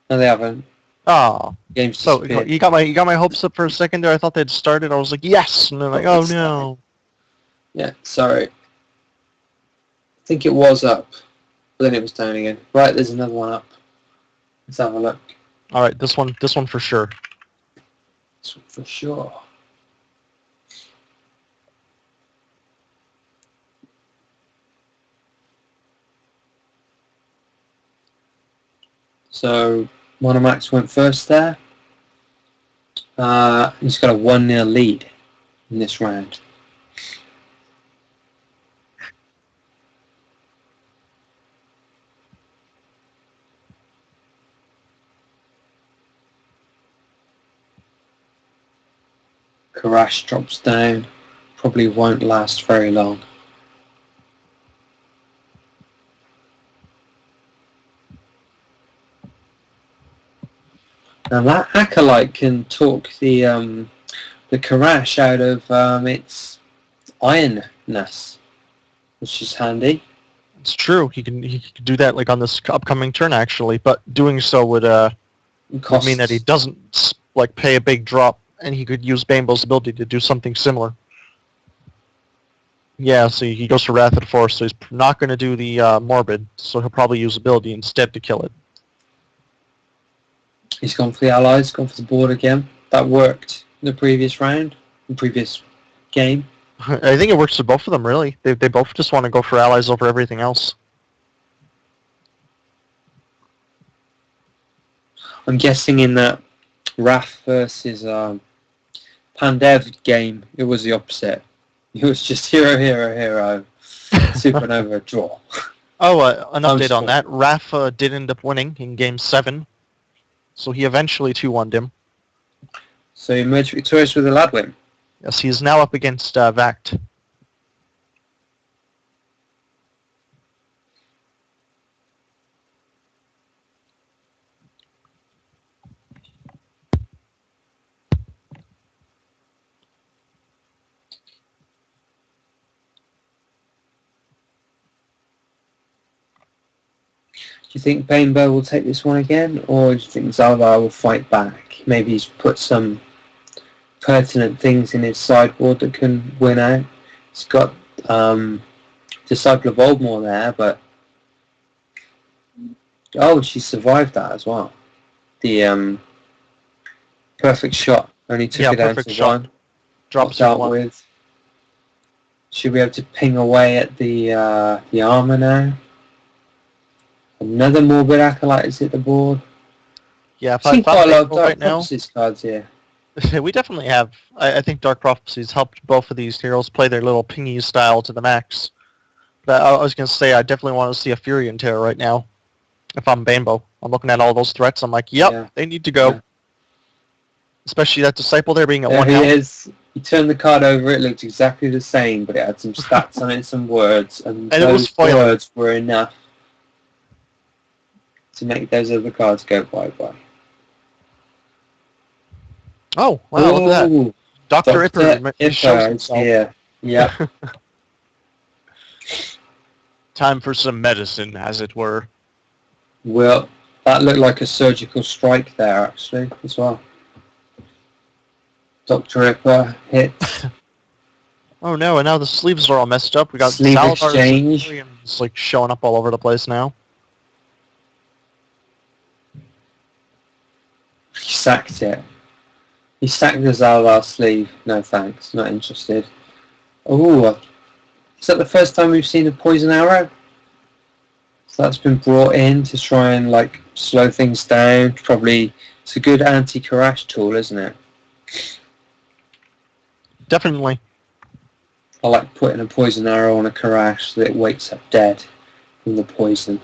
No, they haven't. Oh, Game's so disappeared. you got my hopes up for a second there. I thought they'd started. I was like, yes, and they're like, oh no. Yeah, sorry. I think it was up, but then it was down again. Right, there's another one up. Let's have a look. All right, this one for sure. This one for sure. So Monomax went first there. He's got a 1-0 lead in this round. Karash drops down. Probably won't last very long. Now that Acolyte can talk the Karash out of its ironness, which is handy. It's true. He can do that like on this upcoming turn actually, but doing so would mean that he doesn't like pay a big drop, and he could use Bambo's ability to do something similar. Yeah, so he goes for Wrath of the Forest, so he's not going to do the Morbid, so he'll probably use ability instead to kill it. He's gone for the allies, gone for the board again. That worked in the previous round, the previous game. I think it works for both of them, really. They both just want to go for allies over everything else. I'm guessing in that Wrath versus Pandev game, it was the opposite. It was just hero, supernova, draw. Oh, an update on that. Rafa did end up winning in Game 7, so he eventually 2-1'd him. So he emerged victorious with a lad win. Yes, he is now up against Vact. Do you think Bainbo will take this one again, or do you think Zaldar will fight back? Maybe he's put some pertinent things in his sideboard that can win out. He's got Disciple of Voldemort there, but she survived that as well. The perfect shot only took it down to one. Drops out one. with. Should be able to ping away at the armor now. Another Morbid Acolyte is hit the board. Yeah, I've seen quite a lot of Dark right now. Prophecies cards here. We definitely have. I think Dark Prophecies helped both of these heroes play their little pingy style to the max. But I was going to say, I definitely want to see a Fury and Terror right now. If I'm Banebo, I'm looking at all those threats. I'm like, yep, Yeah. they need to go. Yeah. Especially that Disciple there being at There 1 he health. is. You turned the card over, it looked exactly the same, but it had some stats on it, some words, and And it was those foiling. words were enough to make those other cards go bye-bye. Oh, wow, look at that. Ooh, Dr. Dr. Ipper shows Ipper is himself. here. Yep. Time for some medicine, as it were. Well, that looked like a surgical strike there, actually, as well. Dr. Ipper hits. Oh no, and now the sleeves are all messed up. We got Sleeve Zalatar's exchange. Williams like showing up all over the place now. He sacked it. He sacked the Zaldar sleeve. No thanks, not interested. Oh, is that the first time we've seen a poison arrow? So that's been brought in to try and like slow things down. Probably it's a good anti-Karash tool, isn't it? Definitely. I like putting a poison arrow on a Karash so that it wakes up dead from the poison.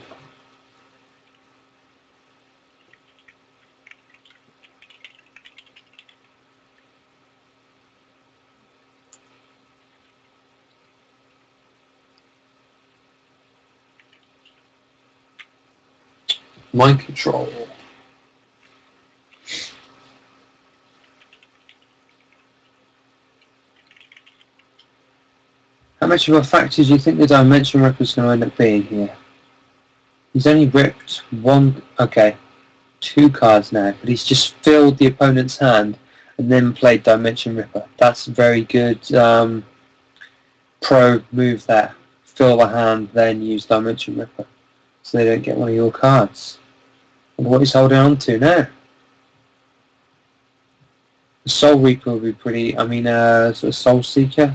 Mind control. How much of a factor do you think the Dimension Ripper's going to end up being here? He's only ripped two cards now, but he's just filled the opponent's hand and then played Dimension Ripper. That's a very good pro move there. Fill the hand, then use Dimension Ripper, so they don't get one of your cards. And what he's holding on to now. The Soul Reaper will be pretty, sort of Soul Seeker.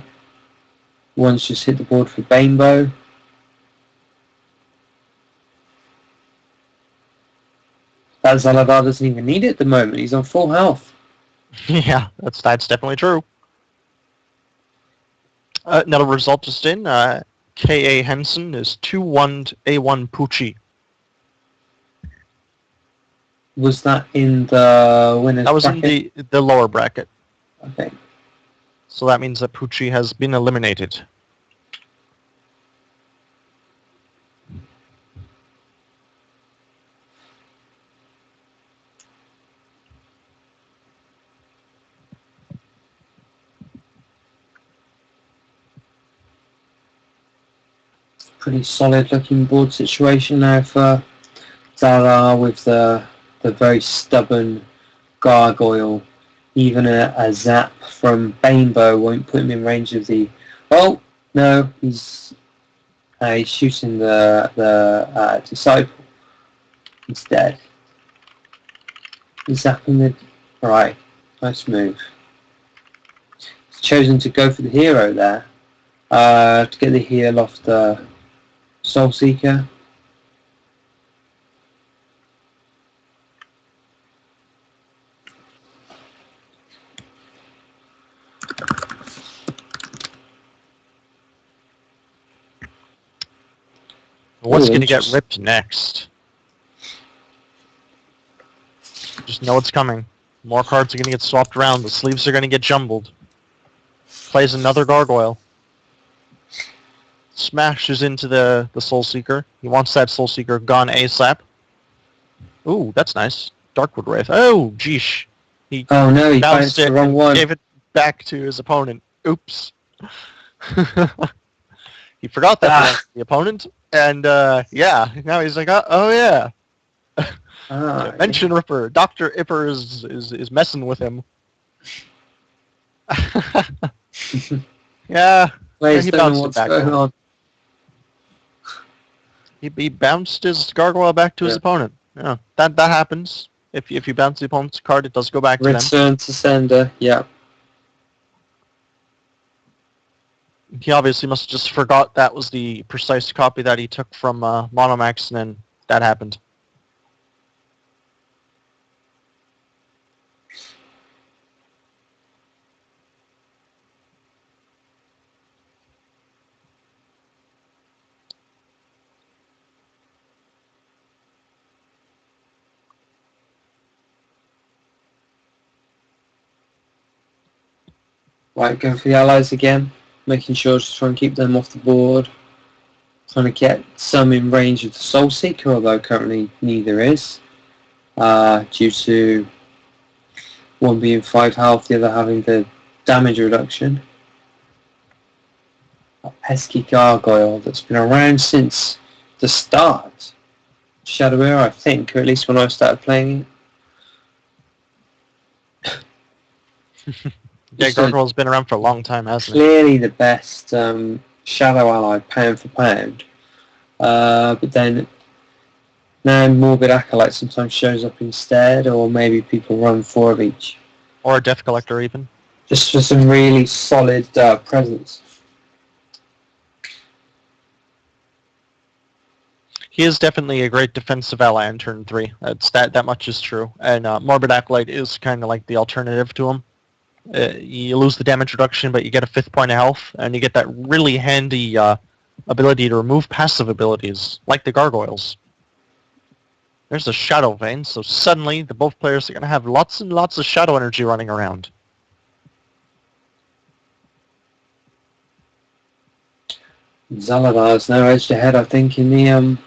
One's just hit the board for Banebo. That Zaladar doesn't even need it at the moment. He's on full health. Yeah, that's definitely true. Another result just in. K.A. Henson is 2-1 A1 Pucci. Was that in the winners That was bracket? in the lower bracket. Okay. So that means that Pucci has been eliminated. Pretty solid looking board situation now for Zara with the very stubborn Gargoyle. Even a zap from Banebo won't put him in range of the... Oh, no, he's shooting the Disciple instead. He's zapping the... Right, nice move. He's chosen to go for the hero there to get the heal off the Soul Seeker. What's going to get ripped next? Just know it's coming. More cards are going to get swapped around. The sleeves are going to get jumbled. Plays another Gargoyle. Smashes into the Soul Seeker. He wants that Soul Seeker gone ASAP. Ooh, that's nice. Darkwood Wraith. Oh, geesh. He bounced the it wrong and one. gave it back to his opponent. Oops. He forgot that belonged to the opponent, and yeah, now he's like, oh yeah. Dimension Ripper. Dr. Ipper is messing with him. Yeah, he bounced it back. On. He bounced his Gargoyle back to his opponent. Yeah, that happens. If you bounce the opponent's card, it does go back to them. Return to sender, yeah. He obviously must have just forgot that was the precise copy that he took from Monomax, and then that happened. Right, going for the allies again, making sure to try and keep them off the board. Trying to get some in range of the Soul Seeker, although currently neither is, due to one being 5 health, the other having the damage reduction. A pesky gargoyle that's been around since the start. Shadow Era, I think, or at least when I started playing it. Yeah, Gargoyle's been around for a long time, hasn't it? Clearly the best Shadow ally, pound for pound. But then now Morbid Acolyte sometimes shows up instead, or maybe people run 4 of each. Or a Death Collector even. Just for some really solid presence. He is definitely a great defensive ally in turn 3. That much is true. And Morbid Acolyte is kind of like the alternative to him. You lose the damage reduction, but you get a 5th point of health, and you get that really handy ability to remove passive abilities, like the Gargoyles. There's a Shadow Vein, so suddenly the both players are going to have lots and lots of Shadow energy running around. Zaladar's now edged ahead, I think, in the...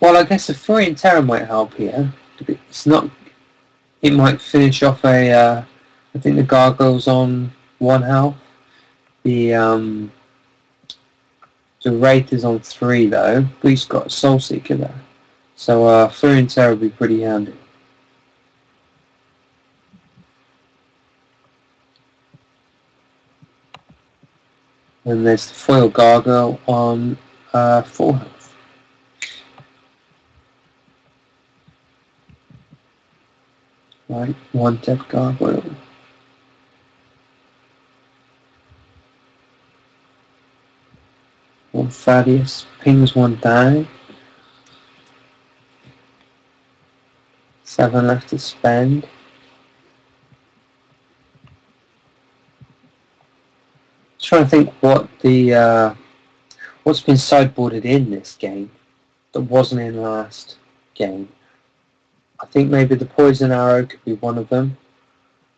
well, I guess the Fury and Terror might help here. It's not... It might finish off a... I think the Gargoyle's on 1 health. The Wraith is on 3, though. But he's got a Soul Seeker there. So Fury and Terror would be pretty handy. And there's the Foil Gargoyle on 4 health. Right, 1 dead Gargoyle. One Thaddeus pings 1 down. 7 left to spend. Trying to think what the what's been sideboarded in this game that wasn't in last game. I think maybe the Poison Arrow could be one of them.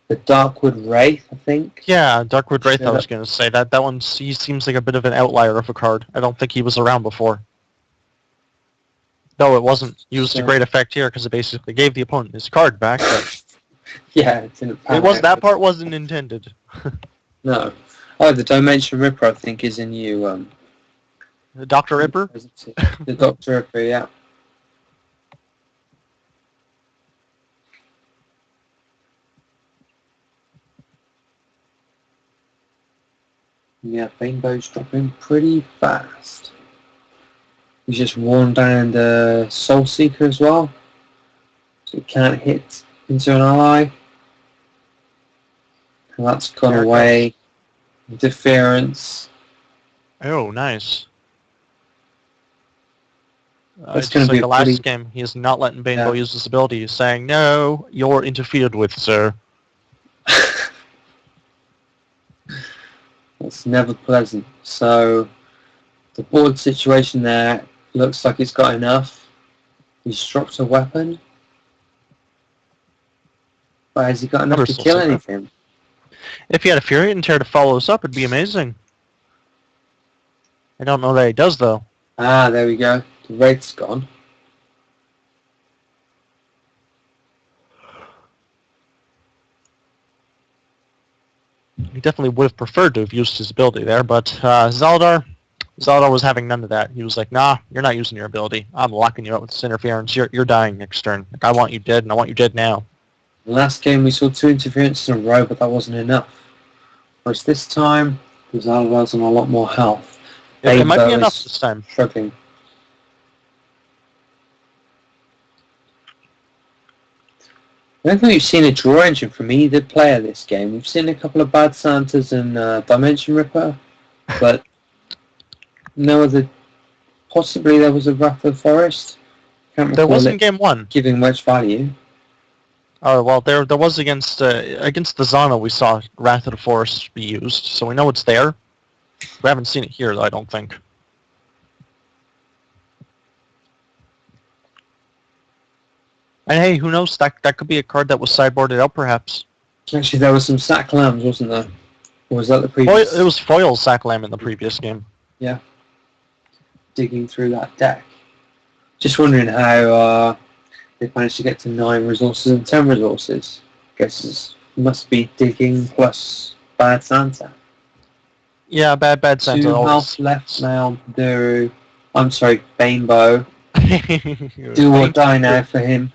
The Darkwood Wraith, I think. Yeah, Darkwood Wraith, I was going to say. That one he seems like a bit of an outlier of a card. I don't think he was around before. Though it wasn't used to great effect here because it basically gave the opponent his card back. But yeah, it's in a that part wasn't intended. No. Oh, the Dimension Ripper, I think, is in you. The Dr. Ripper? The Dr. Ripper, yeah. Yeah, Rainbow's dropping pretty fast. He's just worn down the Soul Seeker as well. So it can't hit into an ally. And that's gone away. Interference. Oh, nice. That's just going to be like the last game, he is not letting Banebo use his ability. He's saying, no, you're interfered with, sir. It's never pleasant. So the board situation there looks like it's got enough. He's dropped a weapon. But has he got enough to kill anything? If he had a Fury and Tear to follow us up, it'd be amazing. I don't know that he does, though. Ah, there we go. The Wraith's gone. He definitely would have preferred to have used his ability there, but Zaldar was having none of that. He was like, nah, you're not using your ability. I'm locking you up with this interference. You're dying next turn. Like, I want you dead, and I want you dead now. Last game we saw 2 interferences in a row, but that wasn't enough. Whereas this time, Zaldar's on a lot more health. It might be enough this time. Struggling. I don't think we've seen a draw engine from either player this game. We've seen a couple of Bad Santas and Dimension Ripper, but no other... Possibly there was a Wrath of the Forest. There was in game 1. Giving much value. Oh, well, there was against the Zana we saw Wrath of the Forest be used, so we know it's there. We haven't seen it here, though, I don't think. And hey, who knows? That could be a card that was sideboarded out, perhaps. Actually, there was some Sack Lambs, wasn't there? Or was that the previous? It was foil Sacklam in the previous game. Yeah. Digging through that deck. Just wondering how they managed to get to 9 resources and 10 resources. Guess it must be digging plus Bad Santa. Yeah, bad Santa 2 always. health left now, Duru. I'm sorry, Bainbow. Do or die now for him.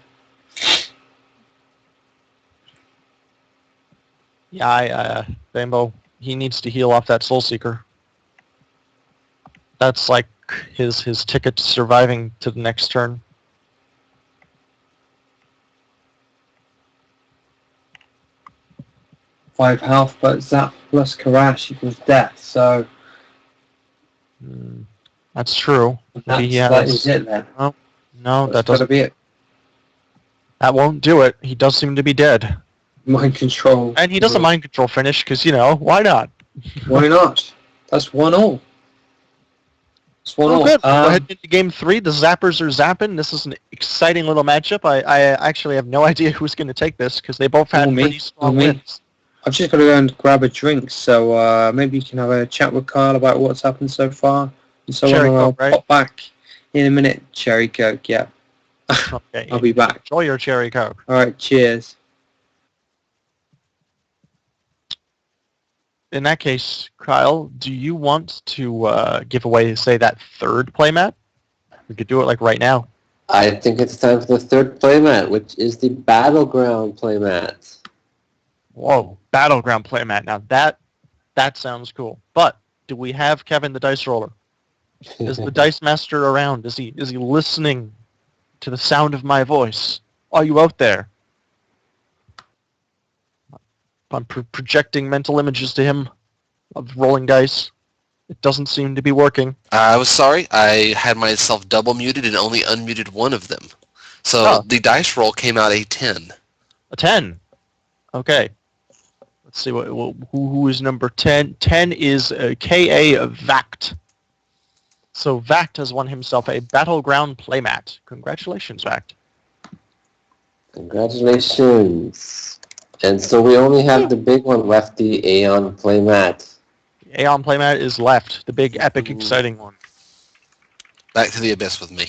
Yeah, Bambo, he needs to heal off that Soul Seeker. That's like his ticket to surviving to the next turn. Five health, but Zap plus Karash equals death, so That's true. Maybe that is it then. No, that That's gotta doesn't. be it. That won't do it. He does seem to be dead. Mind control. And he does a mind control finish, because, why not? Why not? That's 1-all. It's 1-all. Good. We'll go ahead into Game 3. The Zappers are zapping. This is an exciting little matchup. I actually have no idea who's going to take this, because they both had pretty strong wins. I've just got to go and grab a drink, so maybe you can have a chat with Carl about what's happened so far. And so Cherry I'll Coke, right? pop back in a minute. Cherry Coke, yeah. Okay. I'll be back. Enjoy your Cherry Coke. All right, cheers. In that case, Kyle, do you want to give away, say, that third playmat? We could do it like right now. I think it's time for the third playmat, which is the Battleground playmat. Whoa, Battleground playmat. Now that sounds cool. But do we have Kevin the Dice Roller? Is the Dice Master around? Is he listening to the sound of my voice? Are you out there? I'm projecting mental images to him of rolling dice. It doesn't seem to be working. I was sorry. I had myself double muted and only unmuted one of them. So the dice roll came out a 10. A 10. Okay. Let's see who is number 10. 10 is K.A. Vact. So Vact has won himself a Battleground playmat. Congratulations, Vact. Congratulations. And so we only have the big one left, the Aeon playmat. The Aeon playmat is left, the big, epic, exciting one. Back to the abyss with me.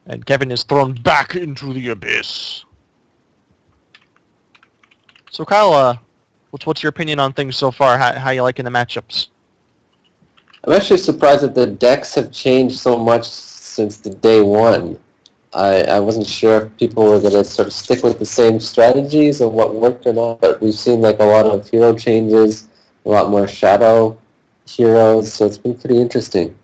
And Kevin is thrown back into the abyss. So Kyle, what's your opinion on things so far? How you liking the matchups? I'm actually surprised that the decks have changed so much since the day one. I wasn't sure if people were going to sort of stick with the same strategies and what worked or not, but we've seen like a lot of hero changes, a lot more shadow heroes, so it's been pretty interesting.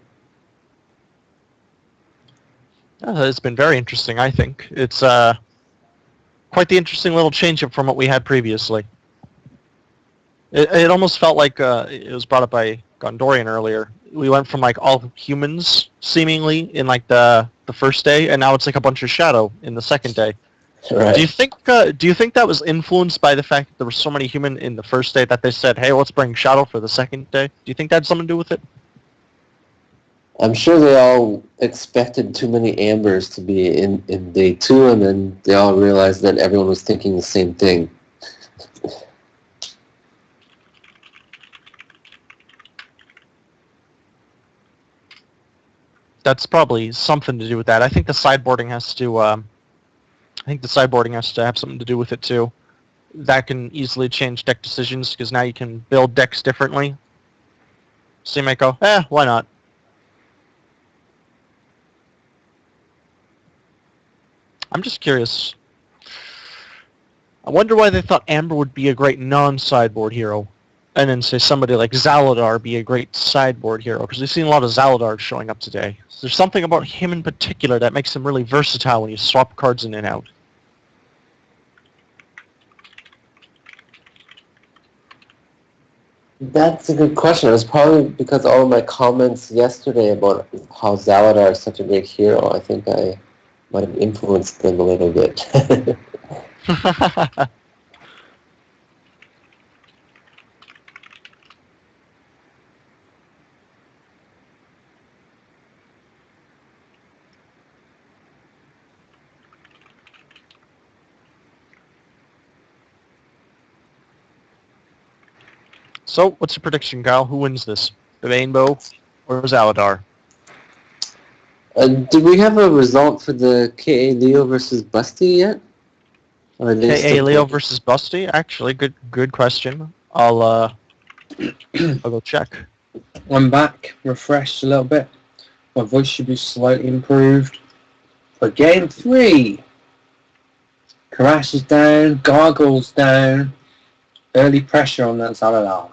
It's been very interesting, I think. It's quite the interesting little change-up from what we had previously. It almost felt like it was brought up by Gondorian earlier. We went from like all humans seemingly in like the first day, and now it's like a bunch of shadow in the second day. Right. Do you think that was influenced by the fact that there were so many human in the first day that they said, hey, let's bring shadow for the second day? Do you think that had something to do with it? I'm sure they all expected too many ambers to be in day 2, and then they all realized that everyone was thinking the same thing. That's probably something to do with that. I think the sideboarding has to. I think the sideboarding has to have something to do with it too. That can easily change deck decisions because now you can build decks differently. So you might go, why not? I'm just curious. I wonder why they thought Amber would be a great non-sideboard hero, and then say somebody like Zaladar be a great sideboard hero, because we've seen a lot of Zaladars showing up today. So there's something about him in particular that makes him really versatile when you swap cards in and out. That's a good question. It was probably because all of my comments yesterday about how Zaladar is such a great hero. I think I might have influenced them a little bit. So, what's your prediction, Kyle? Who wins this? The Rainbow or Zaladar? Do we have a result for the KA Leo versus Busty yet? Or are they Hey, still Leo playing? versus Busty? Actually, good question. I'll go check. I'm back, refreshed a little bit. My voice should be slightly improved. For game 3, Crash is down, Gargle's down. Early pressure on that Zaladar.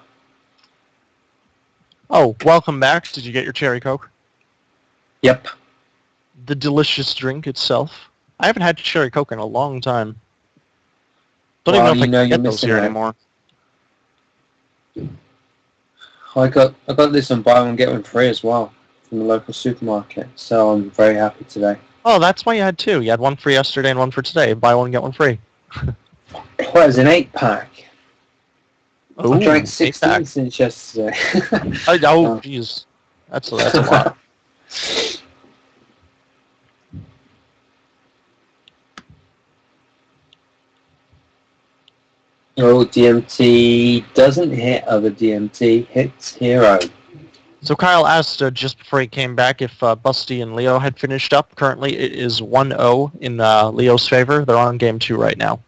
Oh, welcome back. Did you get your cherry coke? Yep. The delicious drink itself. I haven't had cherry coke in a long time. Don't even know Well, if you I know can you're get those missing here out. anymore. I got this on buy one get one free as well from the local supermarket, so I'm very happy today. Oh, that's why you had two. You had one for yesterday and one for today. Buy one, get one free. Well, it was an 8-pack. Ooh, I drank 8-pack. 16 since yesterday. Oh, jeez. That's a lot. Oh, DMT doesn't hit other DMT, hits Hero. So Kyle asked just before he came back if Busty and Leo had finished up. Currently, it is 1-0 in Leo's favor. They're on game 2 right now.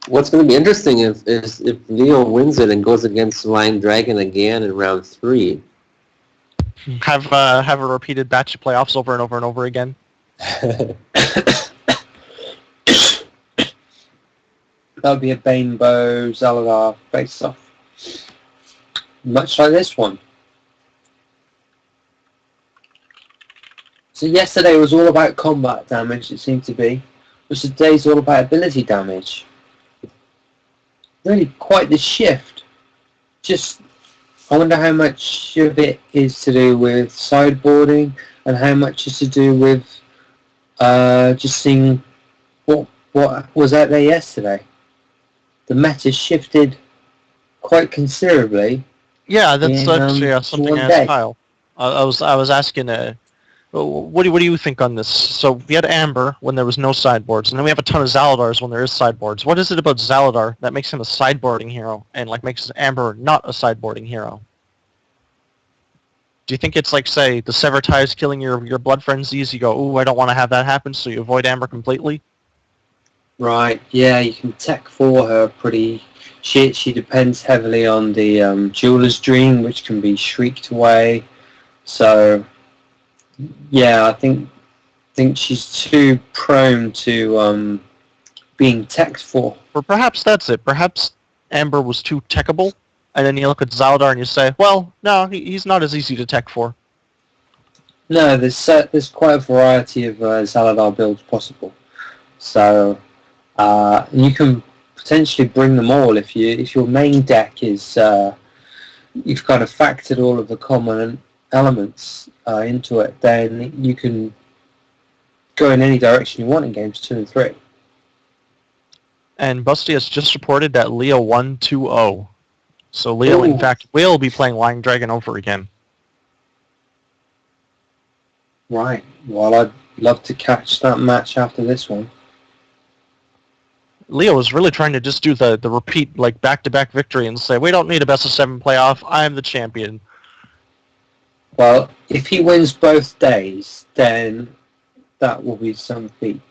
What's going to be interesting is if Leo wins it and goes against Lion Dragon again in round 3. Have a repeated batch of playoffs over and over and over again. That would be a Banebow Zaladar face-off. Much like this one. So yesterday was all about combat damage, it seemed to be. But today's all about ability damage. Really quite the shift. Just, I wonder how much of it is to do with sideboarding and how much is to do with just seeing what was out there yesterday. The meta shifted quite considerably. Yeah, that's actually in something I one asked day. Kyle. I was asking, what do you think on this? So we had Amber when there was no sideboards, and then we have a ton of Zaladars when there is sideboards. What is it about Zaladar that makes him a sideboarding hero, and like makes Amber not a sideboarding hero? Do you think it's like, say, the Sever Ties killing your Blood Frenzies? You go, ooh, I don't want to have that happen, so you avoid Amber completely? Right, yeah, you can tech for her pretty. She depends heavily on the Jeweler's Dream, which can be shrieked away. So, yeah, I think she's too prone to being teched for. Or perhaps that's it. Perhaps Amber was too techable, and then you look at Zaladar and you say, well, no, he's not as easy to tech for. No, there's quite a variety of Zaladar builds possible. So you can potentially bring them all if your main deck is you've kind of factored all of the common elements into it. Then you can go in any direction you want in games 2 and 3. And Busty has just reported that Leo won 2-0. So Leo, in Ooh. fact, will be playing Lion Dragon over again. Right. Well, I'd love to catch that match after this one. Leo is really trying to just do the repeat, like, back-to-back victory and say, we don't need a best-of-7 playoff, I'm the champion. Well, if he wins both days, then that will be some feat.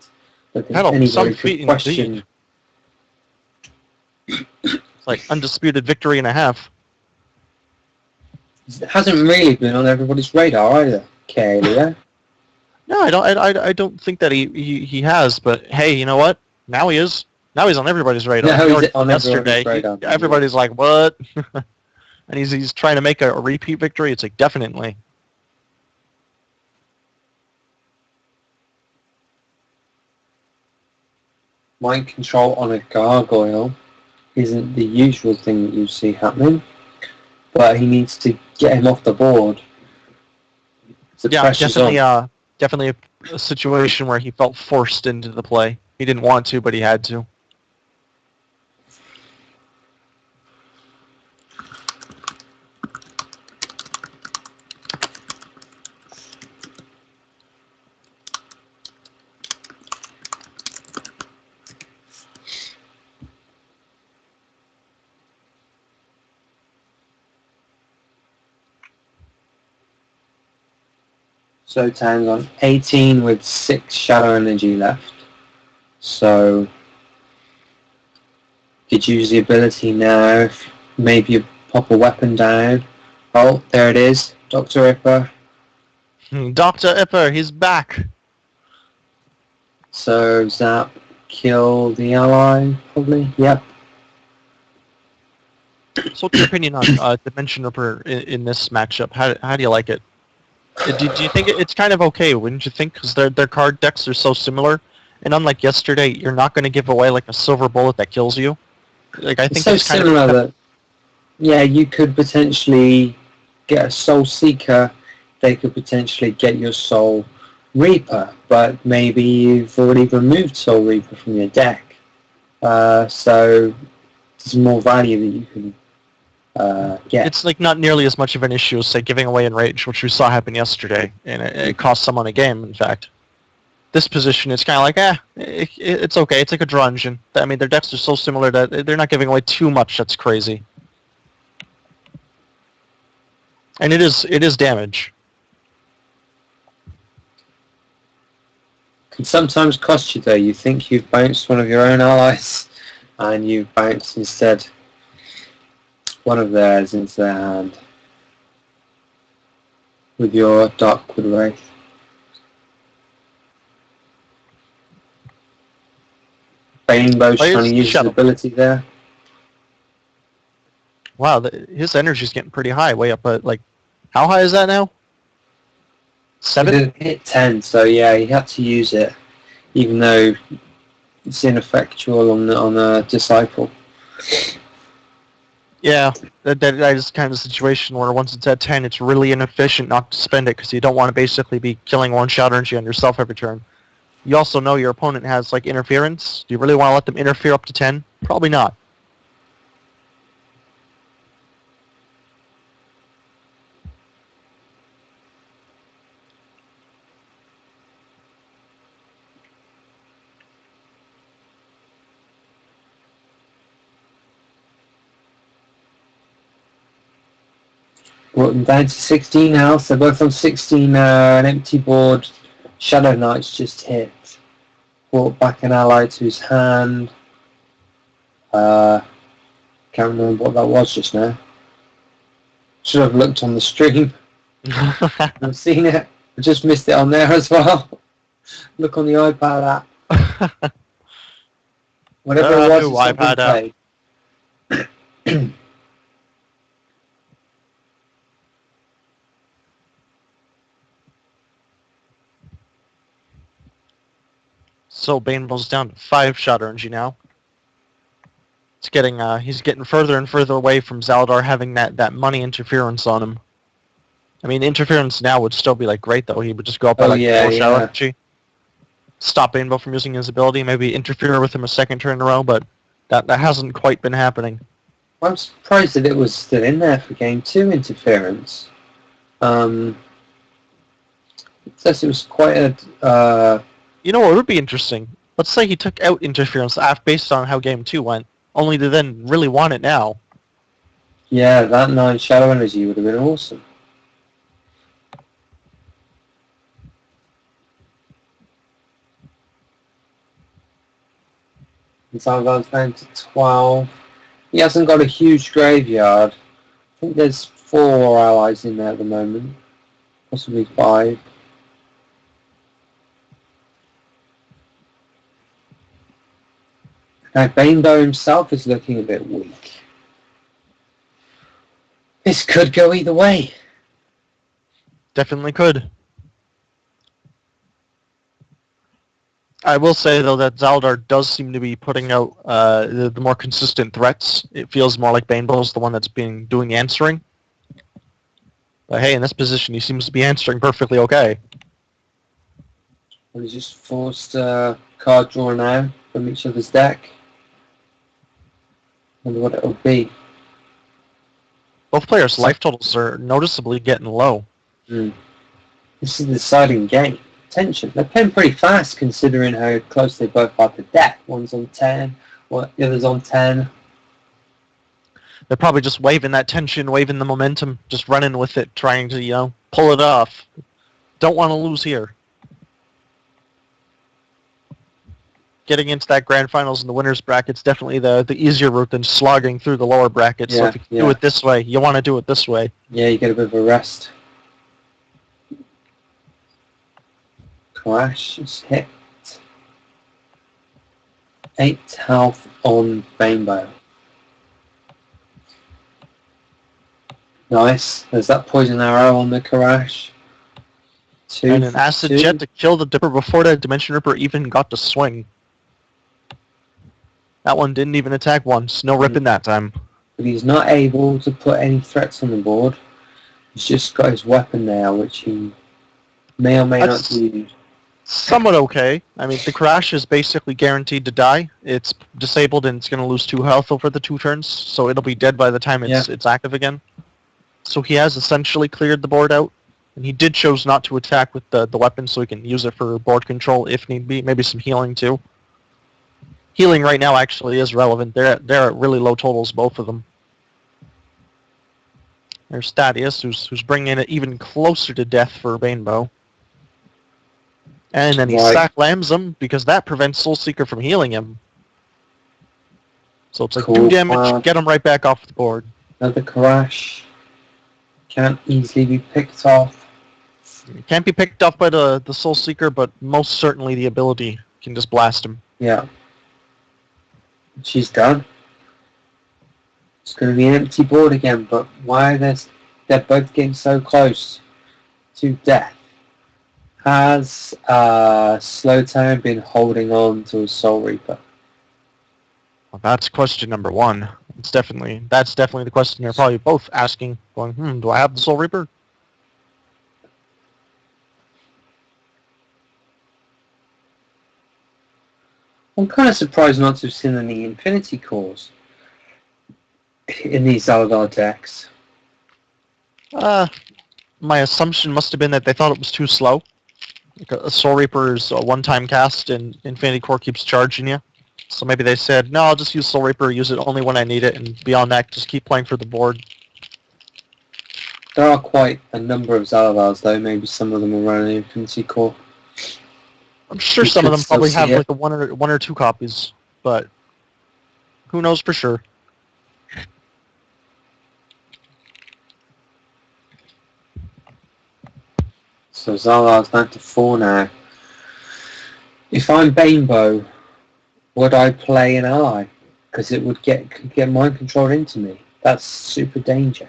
But That'll be anybody some could feat question. indeed. It's like undisputed victory and a half. It hasn't really been on everybody's radar either, Kalia. No, I don't think that he has, but hey, you know what? Now he is. Now he's on everybody's radar. No, He he's already on won yesterday. everybody's radar. Everybody's like, what? And he's trying to make a repeat victory. It's like, definitely. Mind control on a gargoyle isn't the usual thing that you see happening, but he needs to get him off the board. The Yeah, pressure's definitely. on. Definitely a situation where he felt forced into the play. He didn't want to, but he had to. Zotan's on 18 with 6 shadow energy left. So could use the ability now. If maybe you pop a weapon down. Oh, there it is. Dr. Ripper. Dr. Ipper, he's back. So Zap kill the ally, probably. Yep. So what's your opinion on Dimension Ripper in this matchup? How do you like it? Do you think it's kind of okay, wouldn't you think? Because their card decks are so similar. And unlike yesterday, you're not going to give away like a silver bullet that kills you. Like I think It's so it's kind similar of that, yeah, you could potentially get a Soul Seeker. They could potentially get your Soul Reaper, but maybe you've already removed Soul Reaper from your deck. So there's more value that you can get. It's like not nearly as much of an issue as say giving away Enrage, which we saw happen yesterday, and it cost someone a game. In fact, this position is kind of like it's okay. It's like a draw engine. I mean, their decks are so similar that they're not giving away too much. That's crazy, and it is damage. Can sometimes cost you though. You think you've bounced one of your own allies, and you bounce instead one of theirs into their hand with your Darkwood Wraith. Banebow's trying to use his ability there. Wow, his energy's getting pretty high, way up at like, how high is that now? 7? It didn't hit 10, so yeah, he had to use it, even though it's ineffectual on the Disciple. Yeah, that is kind of a situation where once it's at 10, it's really inefficient not to spend it because you don't want to basically be killing one shadow energy on yourself every turn. You also know your opponent has like interference. Do you really want to let them interfere up to 10? Probably not. Brought them down to 16 health. They're both on 16 an empty board. Shadow Knight's just hit. Brought back an ally to his hand. Can't remember what that was just now. Should have looked on the stream. I've seen it. I just missed it on there as well. Look on the iPad app. Whatever it was, it's not been played. So Banebow's down to 5 shadow energy now. It's getting he's getting further and further away from Zaldar having that money interference on him. I mean, interference now would still be like great though. He would just go up by 4 shadow energy. Stop Banebow from using his ability, maybe interfere with him a second turn in a row, but that hasn't quite been happening. I'm surprised that it was still in there for game 2 interference. It says it was quite a... You know what would be interesting? Let's say he took out interference based on how game 2 went, only to then really want it now. Yeah, that 9 shadow energy would have been awesome. And Zalgar's down to 12. He hasn't got a huge graveyard. I think there's 4 allies in there at the moment. Possibly 5. Now, Banebow himself is looking a bit weak. This could go either way. Definitely could. I will say, though, that Zaldar does seem to be putting out the more consistent threats. It feels more like Banebow's the one that's been doing the answering. But hey, in this position, he seems to be answering perfectly okay. Well, he's just forced card draw now from each other's deck. Wonder what it'll be. Both players' life totals are noticeably getting low. This is the deciding game. Tension. They're playing pretty fast considering how close they both are to death. One's on 10, the other's on 10. They're probably just waving that tension, waving the momentum, just running with it, trying to, pull it off. don't want to lose here. Getting into that grand finals in the winners bracket's definitely the easier route than slogging through the lower brackets. So if you can do it this way, you want to do it this way. Yeah, you get a bit of a rest. Crash is hit. 8 health on Rainbow. Nice. There's that poison arrow on the Crash. And an acid jet to kill the Dipper before that Dimension Ripper even got to swing. That one didn't even attack once. No ripping that time. But he's not able to put any threats on the board. He's just got his weapon there, which he may or may not use. Somewhat okay. I mean, the Crash is basically guaranteed to die. It's disabled and it's going to lose 2 health over the 2 turns, so it'll be dead by the time it's active again. So he has essentially cleared the board out, and he did choose not to attack with the weapon so he can use it for board control if need be, maybe some healing too. Healing right now actually is relevant. They're at really low totals, both of them. There's Statius, who's bringing it even closer to death for Banebow. And then he sack lambs him because that prevents Soul Seeker from healing him. So it's like 2 damage, get him right back off the board. Another Crash. Can't easily be picked off. It can't be picked off by the Soul Seeker, but most certainly the ability can just blast him. Yeah. She's done. It's going to be an empty board again, but why they're both getting so close to death? Has Slowtown been holding on to a Soul Reaper? Well, that's question number 1. That's definitely the question they're probably both asking, going, do I have the Soul Reaper? I'm kind of surprised not to have seen any Infinity Cores in these Zaladar decks. My assumption must have been that they thought it was too slow. Like a Soul Reaper is a one-time cast, and Infinity Core keeps charging you. So maybe they said, no, I'll just use Soul Reaper, use it only when I need it, and beyond that, just keep playing for the board. There are quite a number of Zaladars, though. Maybe some of them will run an Infinity Core. I'm sure some of them probably have like a one or two copies, but who knows for sure. So Zalar's down to 4 now. If I'm Banebow, would I play an ally? Because it would get mind controlled into me. That's super danger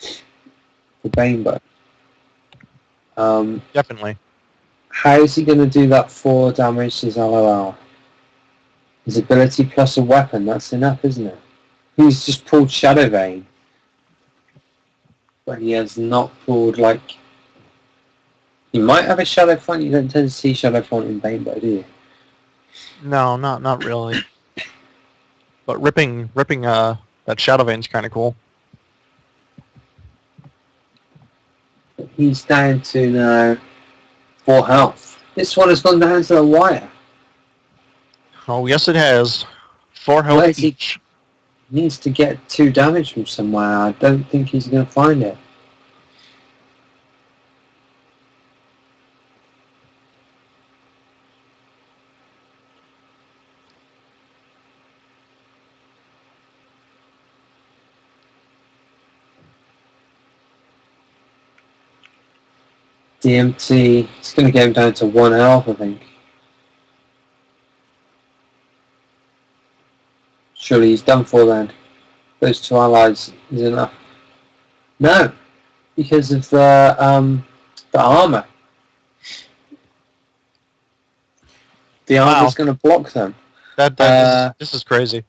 for Banebow. Definitely. How is he going to do that 4 damage to Zalar? His ability plus a weapon, that's enough, isn't it? He's just pulled Shadow Vein. But he has not pulled, like... He might have a Shadow Font. You don't tend to see Shadow Font in Banebow, do you? No, not really. But ripping that Shadow Vein's kind of cool. He's down to now 4 health. This one has gone down to the wire. Oh, yes it has. 4 health each. He needs to get 2 damage from somewhere. I don't think he's going to find it. DMT, it's going to get him down to 1 health, I think. Surely he's done for then. Those 2 allies is enough. No, because of the armor. The armor's going to block them. This is crazy.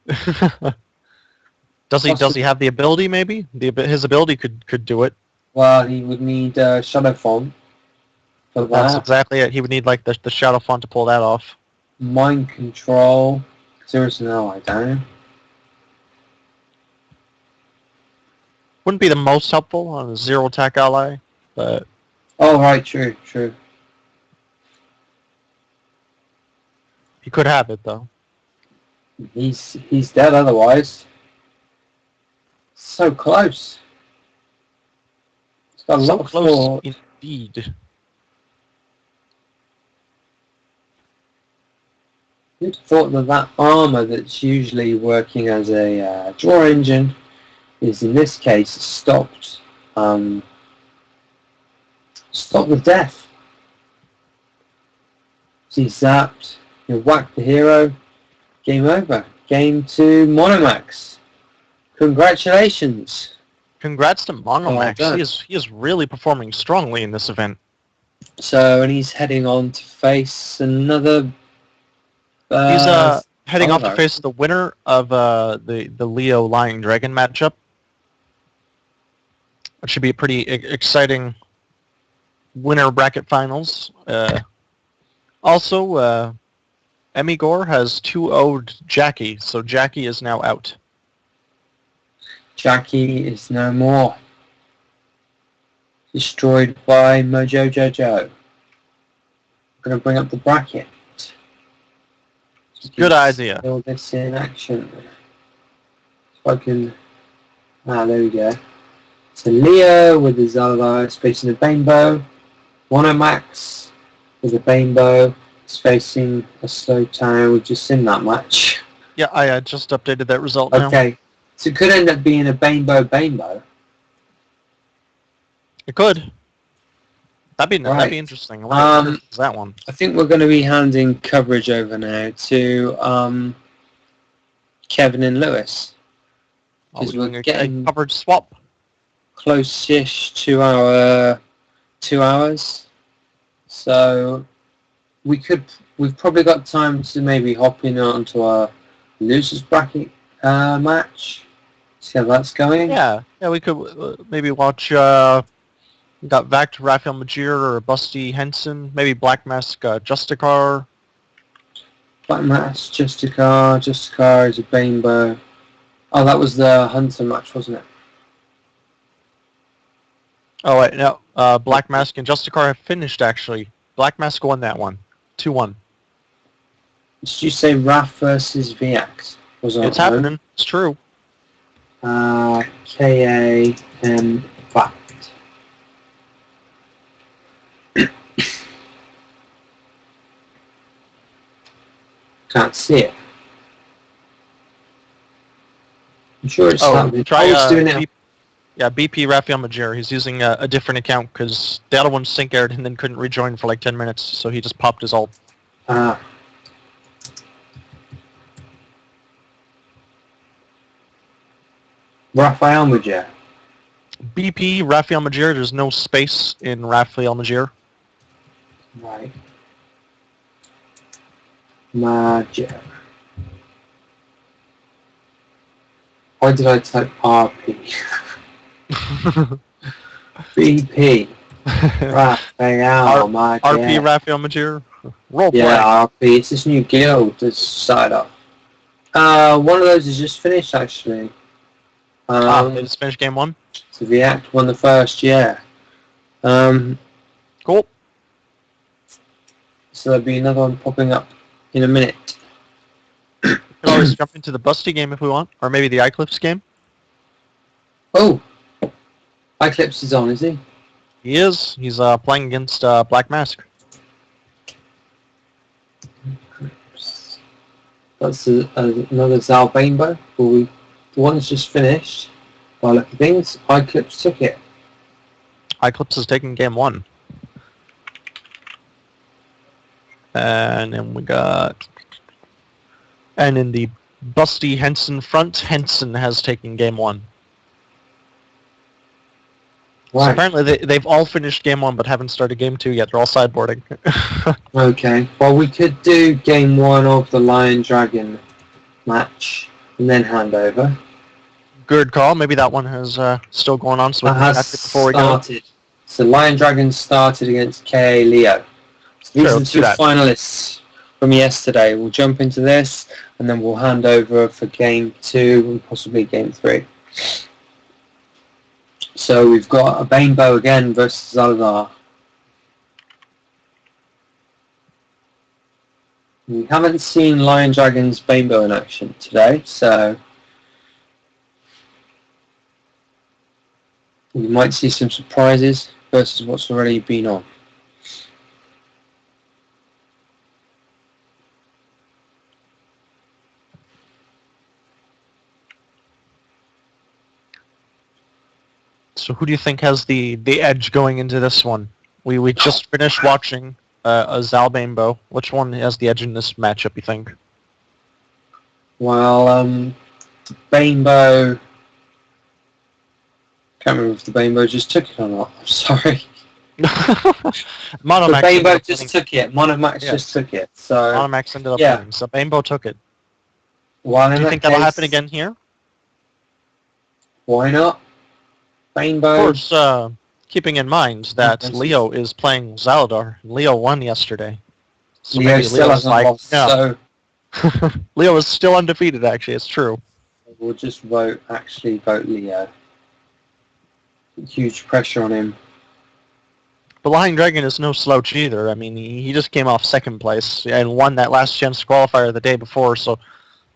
Does he have the ability? Maybe his ability could do it. Well, he would need Shadow Font. That's exactly it. He would need like the Shadow Font to pull that off. Mind Control. Zero's an ally, damn. Wouldn't be the most helpful on a 0 attack ally, but... Oh, right, true. He could have it, though. He's dead otherwise. So close. It's got a lot So of close, indeed. You'd have thought that armor that's usually working as a draw engine is in this case stopped with death. He's zapped, you whack the hero, game over. Game to Monomax. Congratulations. Congrats to Monomax. done. He is really performing strongly in this event. So, and he's heading on to face another... He's heading off to Oliver. face the winner of the Leo Lion Dragon matchup. It should be a pretty exciting winner bracket finals. Also, Emigor has 2-0'd Jackie, so Jackie is now out. Jackie is no more. Destroyed by Mojo Jojo. I'm going to bring up the bracket. Good idea. All this in action. If I can... there we go. So Leo with his Zalvar is facing a Banebow. Monomax with a Banebow is facing a Slow Town. We've just seen that match. Yeah, I just updated that result now. Okay. So it could end up being a Banebow. It could. That'd Right. be interesting. I wonder if it's that one. I think we're going to be handing coverage over now to Kevin and Lewis. Oh, we're Because doing we're a getting coverage swap. close-ish to our 2 hours. So we've probably got time to maybe hop in onto our losers bracket match. See how that's going. Yeah, we could maybe watch. Got Vact, Raphael Majir, or Busty Henson. Maybe Black Mask, Justicar. Black Mass, Justicar is a Banebow. Oh, that was the Hunter match, wasn't it? Oh wait, no. Black Mask and Justicar have finished actually. Black Mask won that one, 2-1. Did you say Raph versus VX? Was It's happening. It's true. KAM Fact. Can't see it. I'm sure it's happening. Try it's doing it. BP Raphael Majir. He's using a different account because the other one sync aired and then couldn't rejoin for like 10 minutes, so he just popped his ult. Raphael Major. BP Raphael Majir. There's no space in Raphael Majir. Right. Major. Why did I type RP? BP. Raphael Major. RP Raphael Majir. Roleplay. Yeah, RP. It's this new guild that's started up. One of those is just finished, actually. They just finished game 1? So the Act won the first, yeah. Cool. So there'll be another one popping up in a minute. We can always jump into the Busty game if we want, or maybe the Eclipse game. Oh! Eclipse is on, is he? He is. He's playing against Black Mask. That's another Zal Banebow. The one that's just finished. By look at things, Eclipse took it. Eclipse is taking game 1. And then we got... And in the Busty Henson front, Henson has taken game 1. Right. So apparently they've all finished game 1 but haven't started game 2 yet. They're all sideboarding. Okay. Well, we could do game 1 of the Lion Dragon match and then hand over. Good call. Maybe that one has still going on, so we That can has catch it before we go. started. So Lion Dragon started against KA Leo. So these Sure, are the let's two do that. finalists from yesterday. We'll jump into this and then we'll hand over for game 2 and possibly game 3. So we've got a Banebow again versus Zalvar. We haven't seen Lion Dragon's Banebow in action today, so we might see some surprises versus what's already been on. So who do you think has the edge going into this one? We just finished watching a Zal Bainbo. Which one has the edge in this matchup, you think? Well, Bainbo... Can't remember if the Bainbo just took it or not. I'm sorry. Monomax The ended Bainbo up just winning. took it. Monomax Yes. just took it. So, Monomax ended up yeah. winning, so Bainbo took it. Well, in Do you that think that'll case, happen again here? Why not? Of Bainbo... course, keeping in mind that Yes. Leo is playing Zaladar. Leo won yesterday. So Leo maybe still Leo's hasn't like, lost, no. so Leo is still undefeated, actually. It's true. we'll just vote Leo. Huge pressure on him. But Lion Dragon is no slouch either. I mean, he just came off second place and won that last chance qualifier the day before, so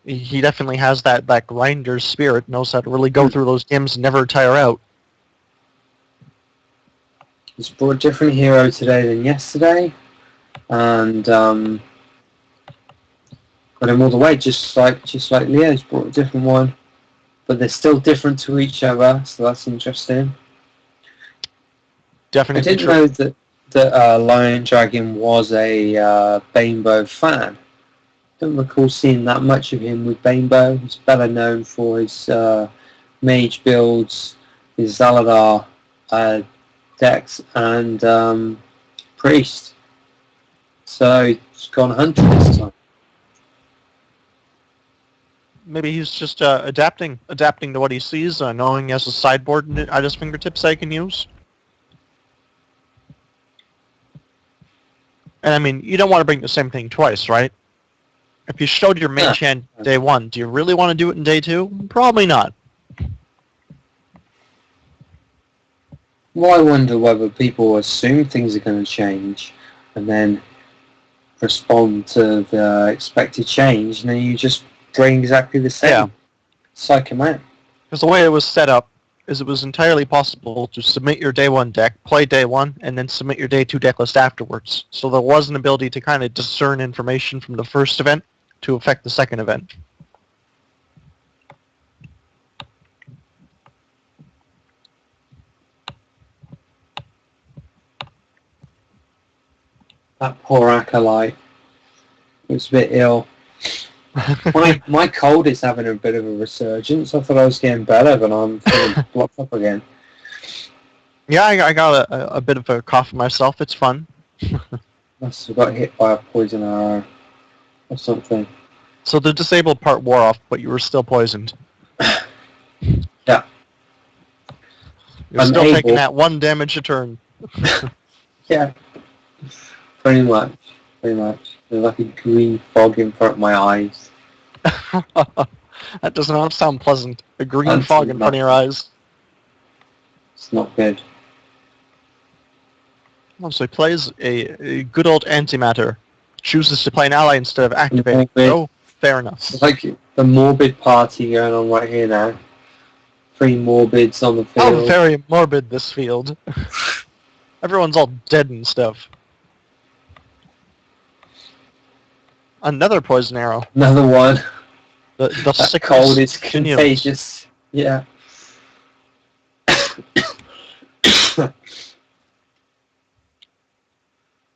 he definitely has that grinder spirit, knows how to really go through those games and never tire out. He's brought a different hero today than yesterday, and got him all the way, just like Leo's brought a different one. But they're still different to each other, so that's interesting. Definitely I didn't true. know that Lion Dragon was a Bainbo fan. Don't recall seeing that much of him with Bainbo. He's better known for his mage builds, his Zaladar decks, and priest. So he's gone hunter this time. Maybe he's just adapting to what he sees, knowing he has a sideboard at his fingertips that he can use. And I mean, you don't want to bring the same thing twice, right? If you showed your mage hand day one, do you really want to do it in day two? Probably not. Well, I wonder whether people assume things are going to change and then respond to the expected change, and then you just bring exactly the same. Yeah. Psych him out. Because the way it was set up is it was entirely possible to submit your day one deck, play day one, and then submit your day two deck list afterwards. So there was an ability to kind of discern information from the first event to affect the second event. That poor acolyte. He was a bit ill. My cold is having a bit of a resurgence. I thought I was getting better, but I'm feeling blocked up again. Yeah, I got a bit of a cough myself. It's fun. Must have got hit by a poison arrow or something. So the disabled part wore off, but you were still poisoned. Yeah. You're still taking that 1 damage a turn. Yeah. Pretty much. There's like a green fog in front of my eyes. That does not sound pleasant. A green That's fog in front of your eyes. It's not good. Oh, so he plays a good old antimatter. Chooses to play an ally instead of activating. Morbid. Oh, fair enough. It's like the morbid party going on right here now. 3 morbids on the How field. very morbid this field. Everyone's all dead and stuff. Another poison arrow. Another one. The That sickness cold is continues. contagious. Yeah.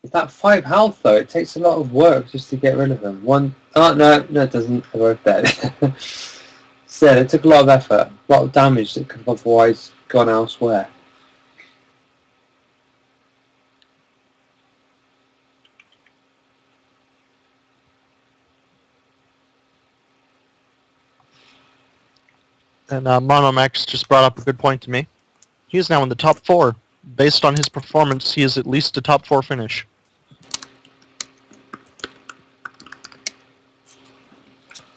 With that 5 health though, it takes a lot of work just to get rid of them. Oh no, it doesn't. They're both dead. Said it took a lot of effort, a lot of damage that could have otherwise gone elsewhere. And Monomax just brought up a good point to me. He is now in the top 4. Based on his performance, he is at least a top 4 finish.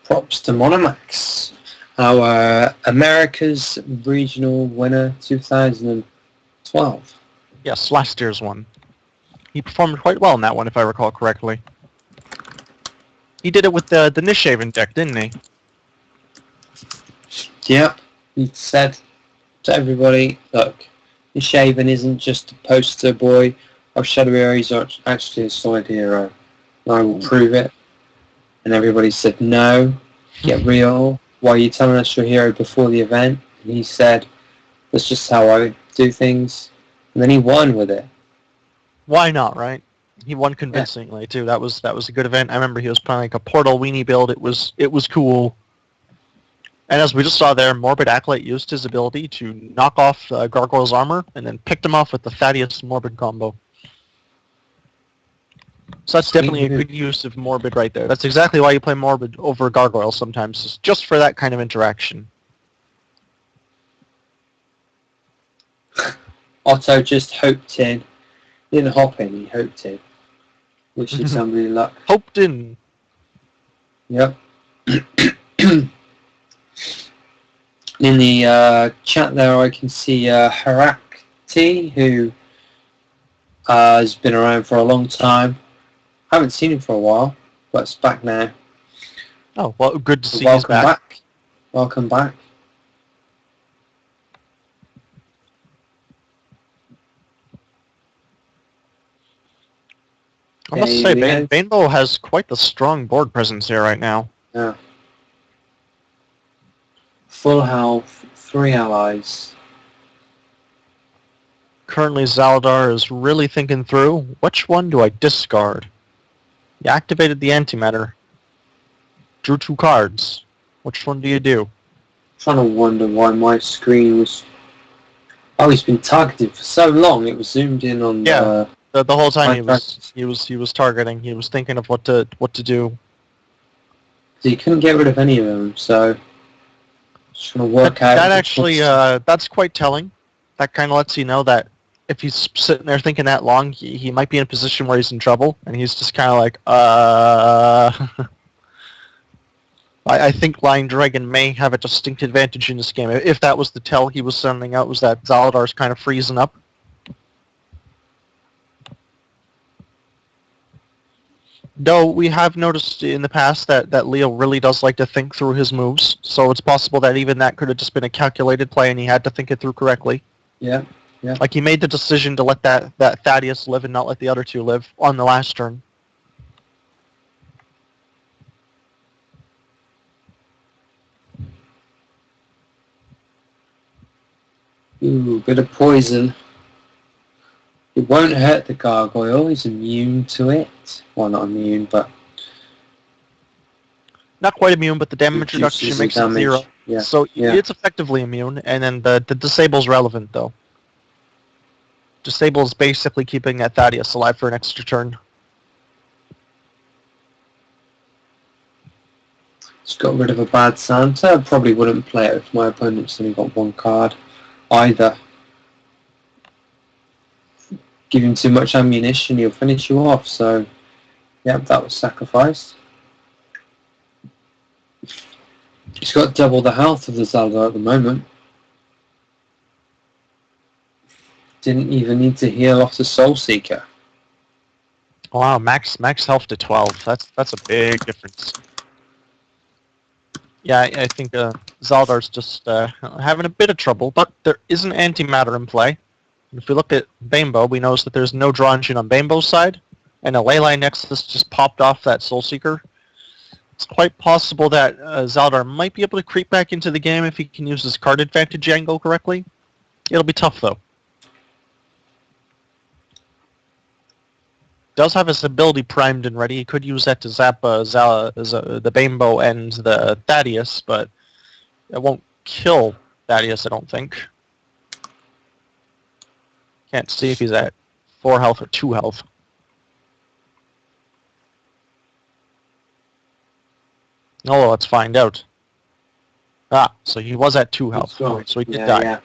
Props to Monomax, our America's regional winner 2012. Yes, last year's one. He performed quite well in that one, if I recall correctly. He did it with the Nishaven deck, didn't he? Yep, he said to everybody, look, Shaven isn't just a poster boy of Shadow Hero, he's actually a solid hero. And I will prove it. And everybody said, no, get real. Why are you telling us you're a hero before the event? And he said, that's just how I do things, and then he won with it. Why not, right? He won convincingly too. That was a good event. I remember he was playing like a Portal weenie build. It was cool. And as we just saw there, Morbid Acolyte used his ability to knock off Gargoyle's armor and then picked him off with the Thaddeus Morbid combo. So that's definitely a good use of Morbid right there. That's exactly why you play Morbid over Gargoyle sometimes, is just for that kind of interaction. Otto just hoped in. He didn't hop in, he hoped in. Wishing somebody luck. Hoped in. Yep. In the chat there, I can see Harakti, who has been around for a long time. Haven't seen him for a while, but it's back now. Oh, well, good to see Welcome he's back. Welcome back. I must say, Bainbow has quite the strong board presence here right now. Yeah. Full health, 3 allies. Currently, Zaldar is really thinking through, which one do I discard? You activated the antimatter. Drew 2 cards. Which one do you do? Trying to wonder why my screen was... Oh, he's been targeted for so long. It was zoomed in on the whole time he was targeting. He was thinking of what to do. So he couldn't get rid of any of them. So just trying to work out. That actually that's quite telling. That kind of lets you know that if he's sitting there thinking that long, he might be in a position where he's in trouble, and he's just kind of like, I think Lion Dragon may have a distinct advantage in this game. If that was the tell he was sending out, was that Zaldar's kind of freezing up. Though we have noticed in the past that Leo really does like to think through his moves, so it's possible that even that could have just been a calculated play and he had to think it through correctly. Yeah. Like he made the decision to let that Thaddeus live and not let the other two live on the last turn. Ooh, bit of poison. It won't hurt the gargoyle. He's immune to it. Well, not immune, but... Not quite immune, but the damage reduction makes it 0. Yeah. So it's effectively immune, and then the disable's relevant, though. Disable is basically keeping that Thaddeus alive for an extra turn. Just got rid of a bad Santa. I probably wouldn't play it if my opponent's only got 1 card either. Give him too much ammunition, he'll finish you off. So, yeah, that was sacrificed. He's got double the health of the Zaldar at the moment. Didn't even need to heal off the Soul Seeker. Wow, max health to 12. That's a big difference. Yeah, I think Zaldar's just having a bit of trouble, but there is an antimatter in play. If we look at Bainbow, we notice that there's no draw engine on Bainbow's side, and a Leyline Nexus just popped off that Soul Seeker. It's quite possible that Zaldar might be able to creep back into the game if he can use his card advantage angle correctly. It'll be tough, though. Does have his ability primed and ready. He could use that to zap the Bainbow and the Thaddeus, but it won't kill Thaddeus, I don't think. Can't see if he's at 4 health or 2 health. Oh, let's find out. Ah, so he was at 2 health, so he did die. Yeah.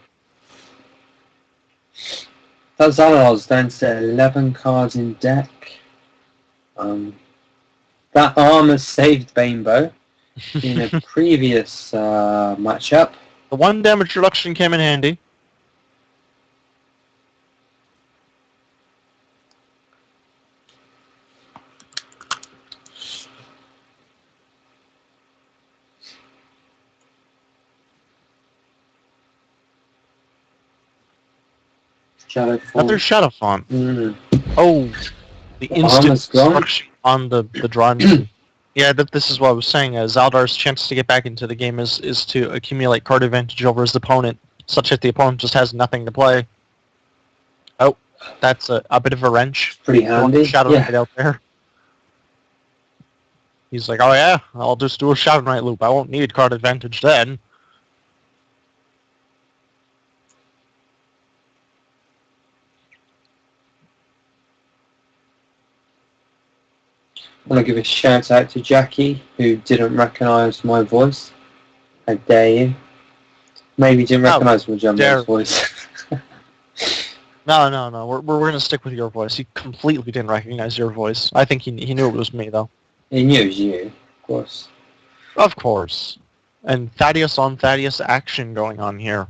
That Zaldar's down to 11 cards in deck. That armor saved Bainbow in a previous matchup. The 1 damage reduction came in handy. Another Shadow Font. Oh, the instant destruction on the draw engine. Yeah, this is what I was saying. Zaldar's chance to get back into the game is to accumulate card advantage over his opponent, such that the opponent just has nothing to play. That's a bit of a wrench. Pretty handy. Shadow Yeah. Knight out there. He's like, oh yeah, I'll just do a Shadow Knight loop. I won't need card advantage then. I want to give a shout out to Jackie, who didn't recognise my voice. How dare you? Maybe didn't recognise my Jumbo's dare. voice. No. We're going to stick with your voice. He completely didn't recognize your voice. I think he knew it was me, though. He knew it was you, of course. Of course. And Thaddeus on Thaddeus action going on here.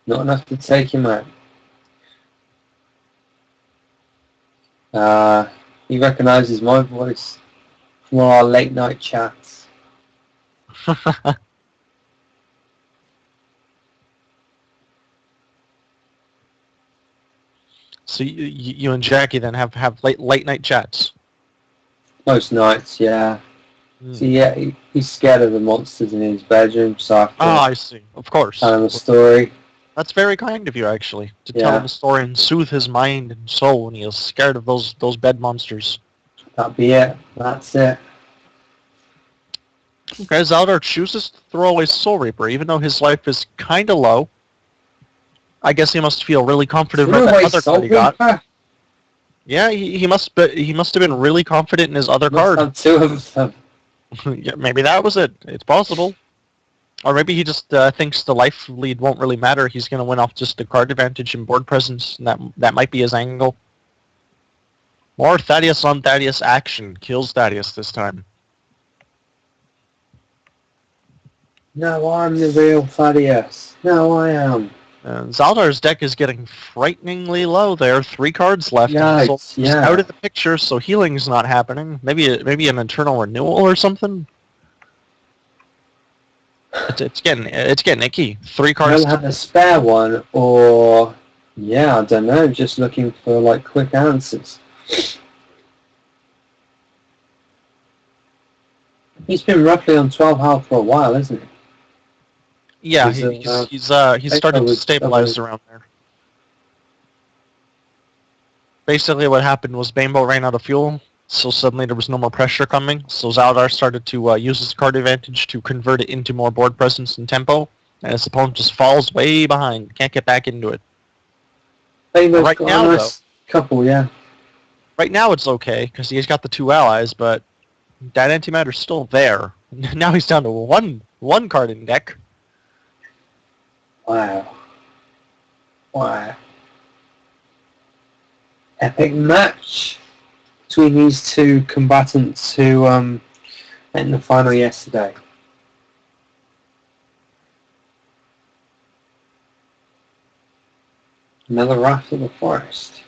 Not enough to take him out. He recognises my voice from our late night chats. So you and Jackie then have late night chats. Most nights, yeah. So yeah, he's scared of the monsters in his bedroom, so I have to I see. Of course. tell him a story. That's very kind of you, actually, to tell him a story and soothe his mind and soul when he is scared of those bed monsters. That'd be it. That's it. Okay, Zaldar chooses to throw away Soul Reaper, even though his life is kind of low. I guess he must feel really confident about that other card he got. Yeah, he must have been really confident in his other card. Have two of them. Yeah, maybe that was it. It's possible. Or maybe he just thinks the life lead won't really matter. He's going to win off just the card advantage and board presence, and that might be his angle. More Thaddeus on Thaddeus action. Kills Thaddeus this time. No, I'm the real Thaddeus. No, I am. Zaldar's deck is getting frighteningly low there. 3 cards left. Yikes, He's out of the picture, so healing's not happening. Maybe an eternal renewal or something. It's getting icky. 3 cards. I have a spare one, or yeah, I don't know. Just looking for like quick answers. He's been roughly on 12 health for a while, isn't he? Yeah, he's starting to stabilize around there. Basically, what happened was Bainbow ran out of fuel, so suddenly there was no more pressure coming. So Zaldar started to use his card advantage to convert it into more board presence and tempo, and his opponent just falls way behind, can't get back into it. Bainbow's Right got now, a nice couple, yeah. Right now it's okay because he's got the 2 allies, but that antimatter's still there. Now he's down to one card in deck. Wow. Epic match between these two combatants who went in the final yesterday. Another Wrath of the Forest.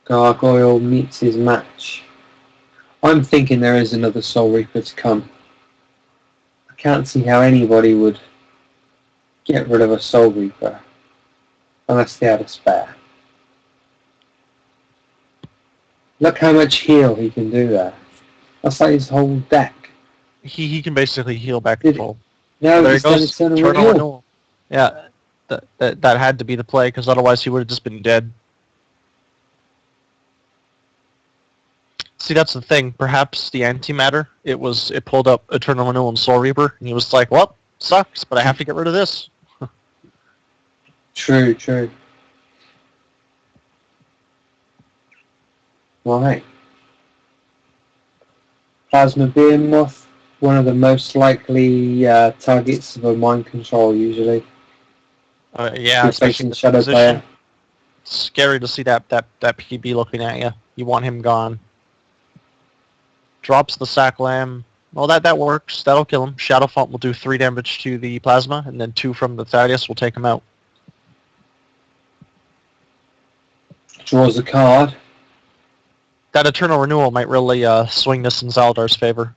Gargoyle meets his match. I'm thinking there is another Soul Reaper to come. I can't see how anybody would get rid of a Soul Reaper unless they had a spare. Look how much heal he can do there. That's like his whole deck. He can basically heal back to full. No, there he he's done goes. eternal Eternal renewal. renewal. Yeah, that had to be the play because otherwise he would have just been dead. See, that's the thing. Perhaps the antimatter, it pulled up Eternal Renewal and Soul Reaper, and he was like, well, sucks, but I have to get rid of this. True. Right. Plasma Behemoth, one of the most likely targets of a mind control usually. Yeah, especially facing the Shadow position. Player. It's scary to see that PB looking at you. You want him gone. Drops the Sack Lamb. Well, that works. That'll kill him. Shadow Font will do 3 damage to the Plasma, and then 2 from the Thaddeus will take him out. Draws a card. That Eternal Renewal might really swing this in Zaldar's favor.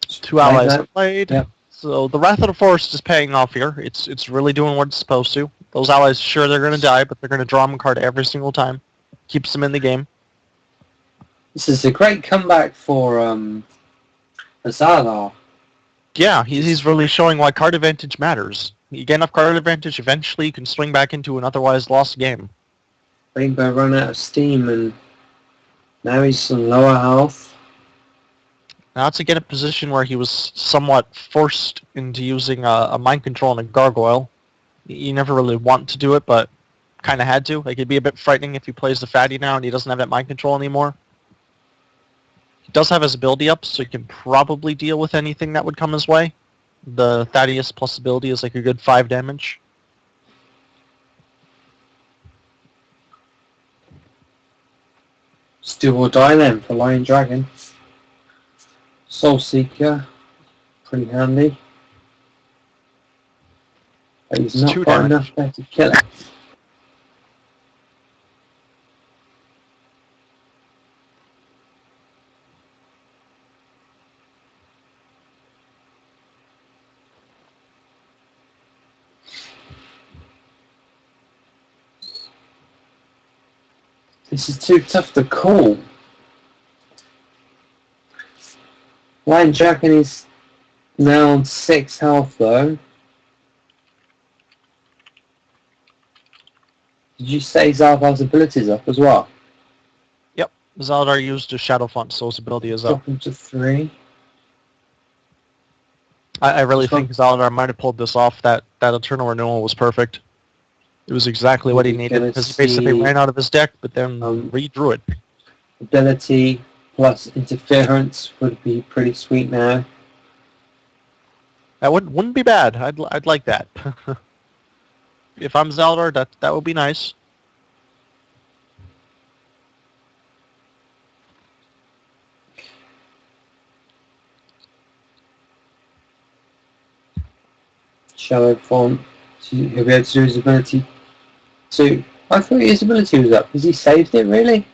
Two allies are played. Yep. So the Wrath of the Forest is paying off here. It's really doing what it's supposed to. Those allies, sure, they're going to die, but they're going to draw them a card every single time. Keeps them in the game. This is a great comeback for Azala. Yeah, he's really showing why card advantage matters. You get enough card advantage, eventually you can swing back into an otherwise lost game. Rainbow run out of steam and now he's on lower health. Now to get a position where he was somewhat forced into using a mind control and a gargoyle. You never really want to do it, but kind of had to. Like, it'd be a bit frightening if he plays the fatty now and he doesn't have that mind control anymore. He does have his ability up, so he can probably deal with anything that would come his way. The Thaddeus plus ability is like a good 5 damage. Still or die then for Lion Dragon. Soul Seeker, pretty handy. But he's It's not 2 got damage. enough there to kill it. This is too tough to call. Lion Dragon is now on 6 health though. Did you say Zalvar's abilities up as well? Yep, Zaldar used his Shadow Font, so his ability is up. Drop him to 3. I really Sure. think Zaldar might have pulled this off. That Eternal Renewal was perfect. It was exactly what he You're needed, gonna because he basically see, ran out of his deck, but then um, redrew it. Ability plus interference would be pretty sweet now. That wouldn't be bad. I'd like that. If I'm Zaldar, that would be nice. Shadow Font. So he'll be able to do his ability 2. I thought his ability was up. Has he saved it really?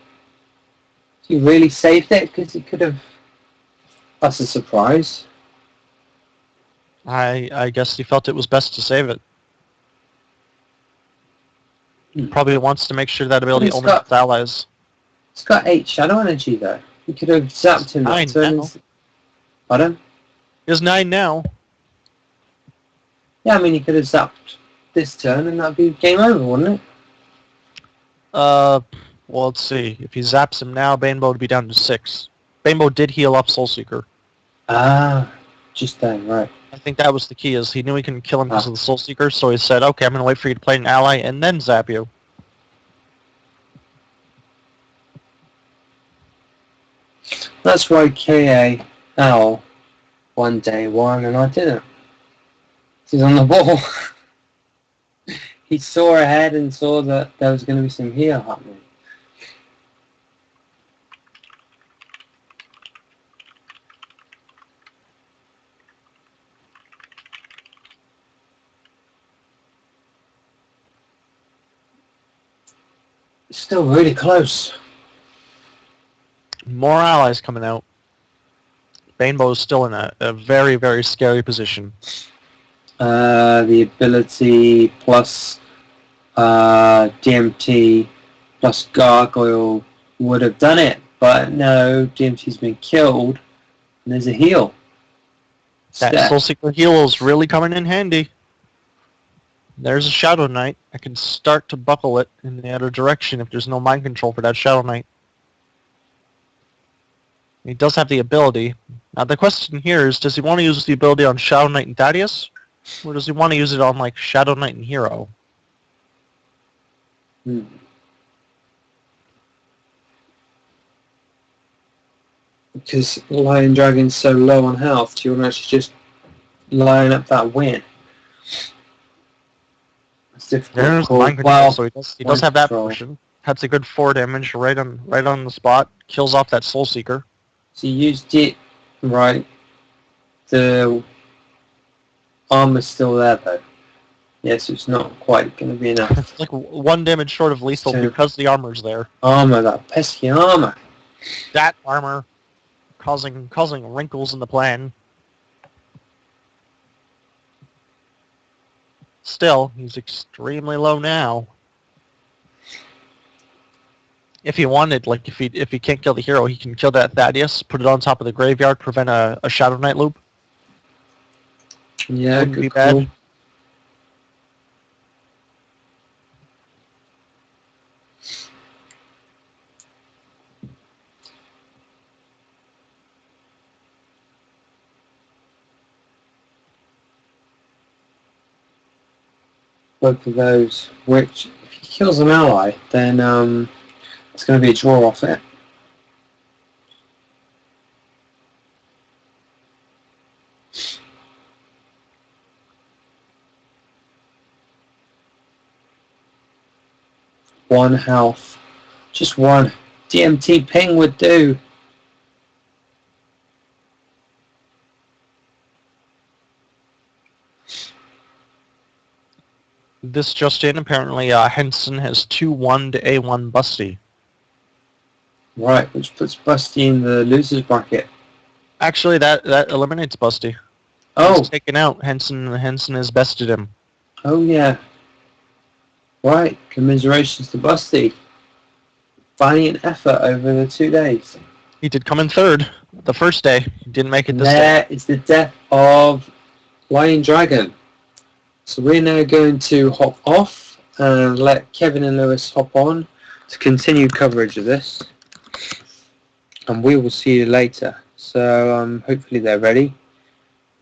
He really saved it? Because he could have... That's a surprise. I guess he felt it was best to save it. Hmm. Probably wants to make sure that ability He's only got- hits allies. It's got 8 shadow energy though. He could have zapped him that 9 turn. now. Pardon? There's 9 now. Yeah, I mean he could have zapped this turn and that'd be game over, wouldn't it? Well, let's see. If he zaps him now, Banebo would be down to 6. Banebo did heal up Soulseeker. Ah, just then, right. I think that was the key, is he knew he couldn't kill him because of the Soulseeker, so he said, okay, I'm going to wait for you to play an ally and then zap you. That's why KAL won day 1 and I didn't. He's on the ball. He saw ahead and saw that there was going to be some heal happening. It's still really close. More allies coming out. Banebo is still in a very, very scary position. The ability plus DMT plus Gargoyle would have done it, but no, DMT's been killed and there's a heal. That Soulseeker heal is really coming in handy. There's a Shadow Knight. I can start to buckle it in the other direction if there's no mind control for that Shadow Knight. He does have the ability. Now the question here is, does he want to use the ability on Shadow Knight and Thaddeus? Or does he want to use it on, like, Shadow Knight and Hero? Because Lion Dragon's so low on health, do you want to actually just line up that win? It's difficult. There's mind control, Well, so he does have that control. portion. That's a good 4 damage right on the spot. Kills off that Soulseeker. So you used it, right? The armor's still there though. Yes, it's not quite going to be enough. It's like 1 damage short of lethal Two. because the armor's there. Armor, that pesky armor. That armor causing wrinkles in the plan. Still, he's extremely low now. if he wanted, like if he can't kill the hero, he can kill that Thaddeus, put it on top of the graveyard, prevent a Shadow Knight loop. Yeah, Wouldn't good be call. bad. Both of those, which if he kills an ally, then it's going to be a draw off it. One health. Just one. DMT ping would do. This just in, apparently Henson has 2-1 to A1 Busty. Right, which puts Busty in the losers bracket. Actually, that eliminates Busty. Oh, He's taken out. Henson has bested him. oh yeah. Right, commiserations to Busty. Valiant effort over the 2 days. He did come in third the first day. He didn't make it this day. There is the death of Lion Dragon. So we're now going to hop off and let Kevin and Lewis hop on to continue coverage of this. And we will see you later. So hopefully they're ready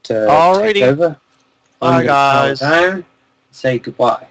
to Alrighty. take over. Bye, I'm gonna count guys. down and say goodbye.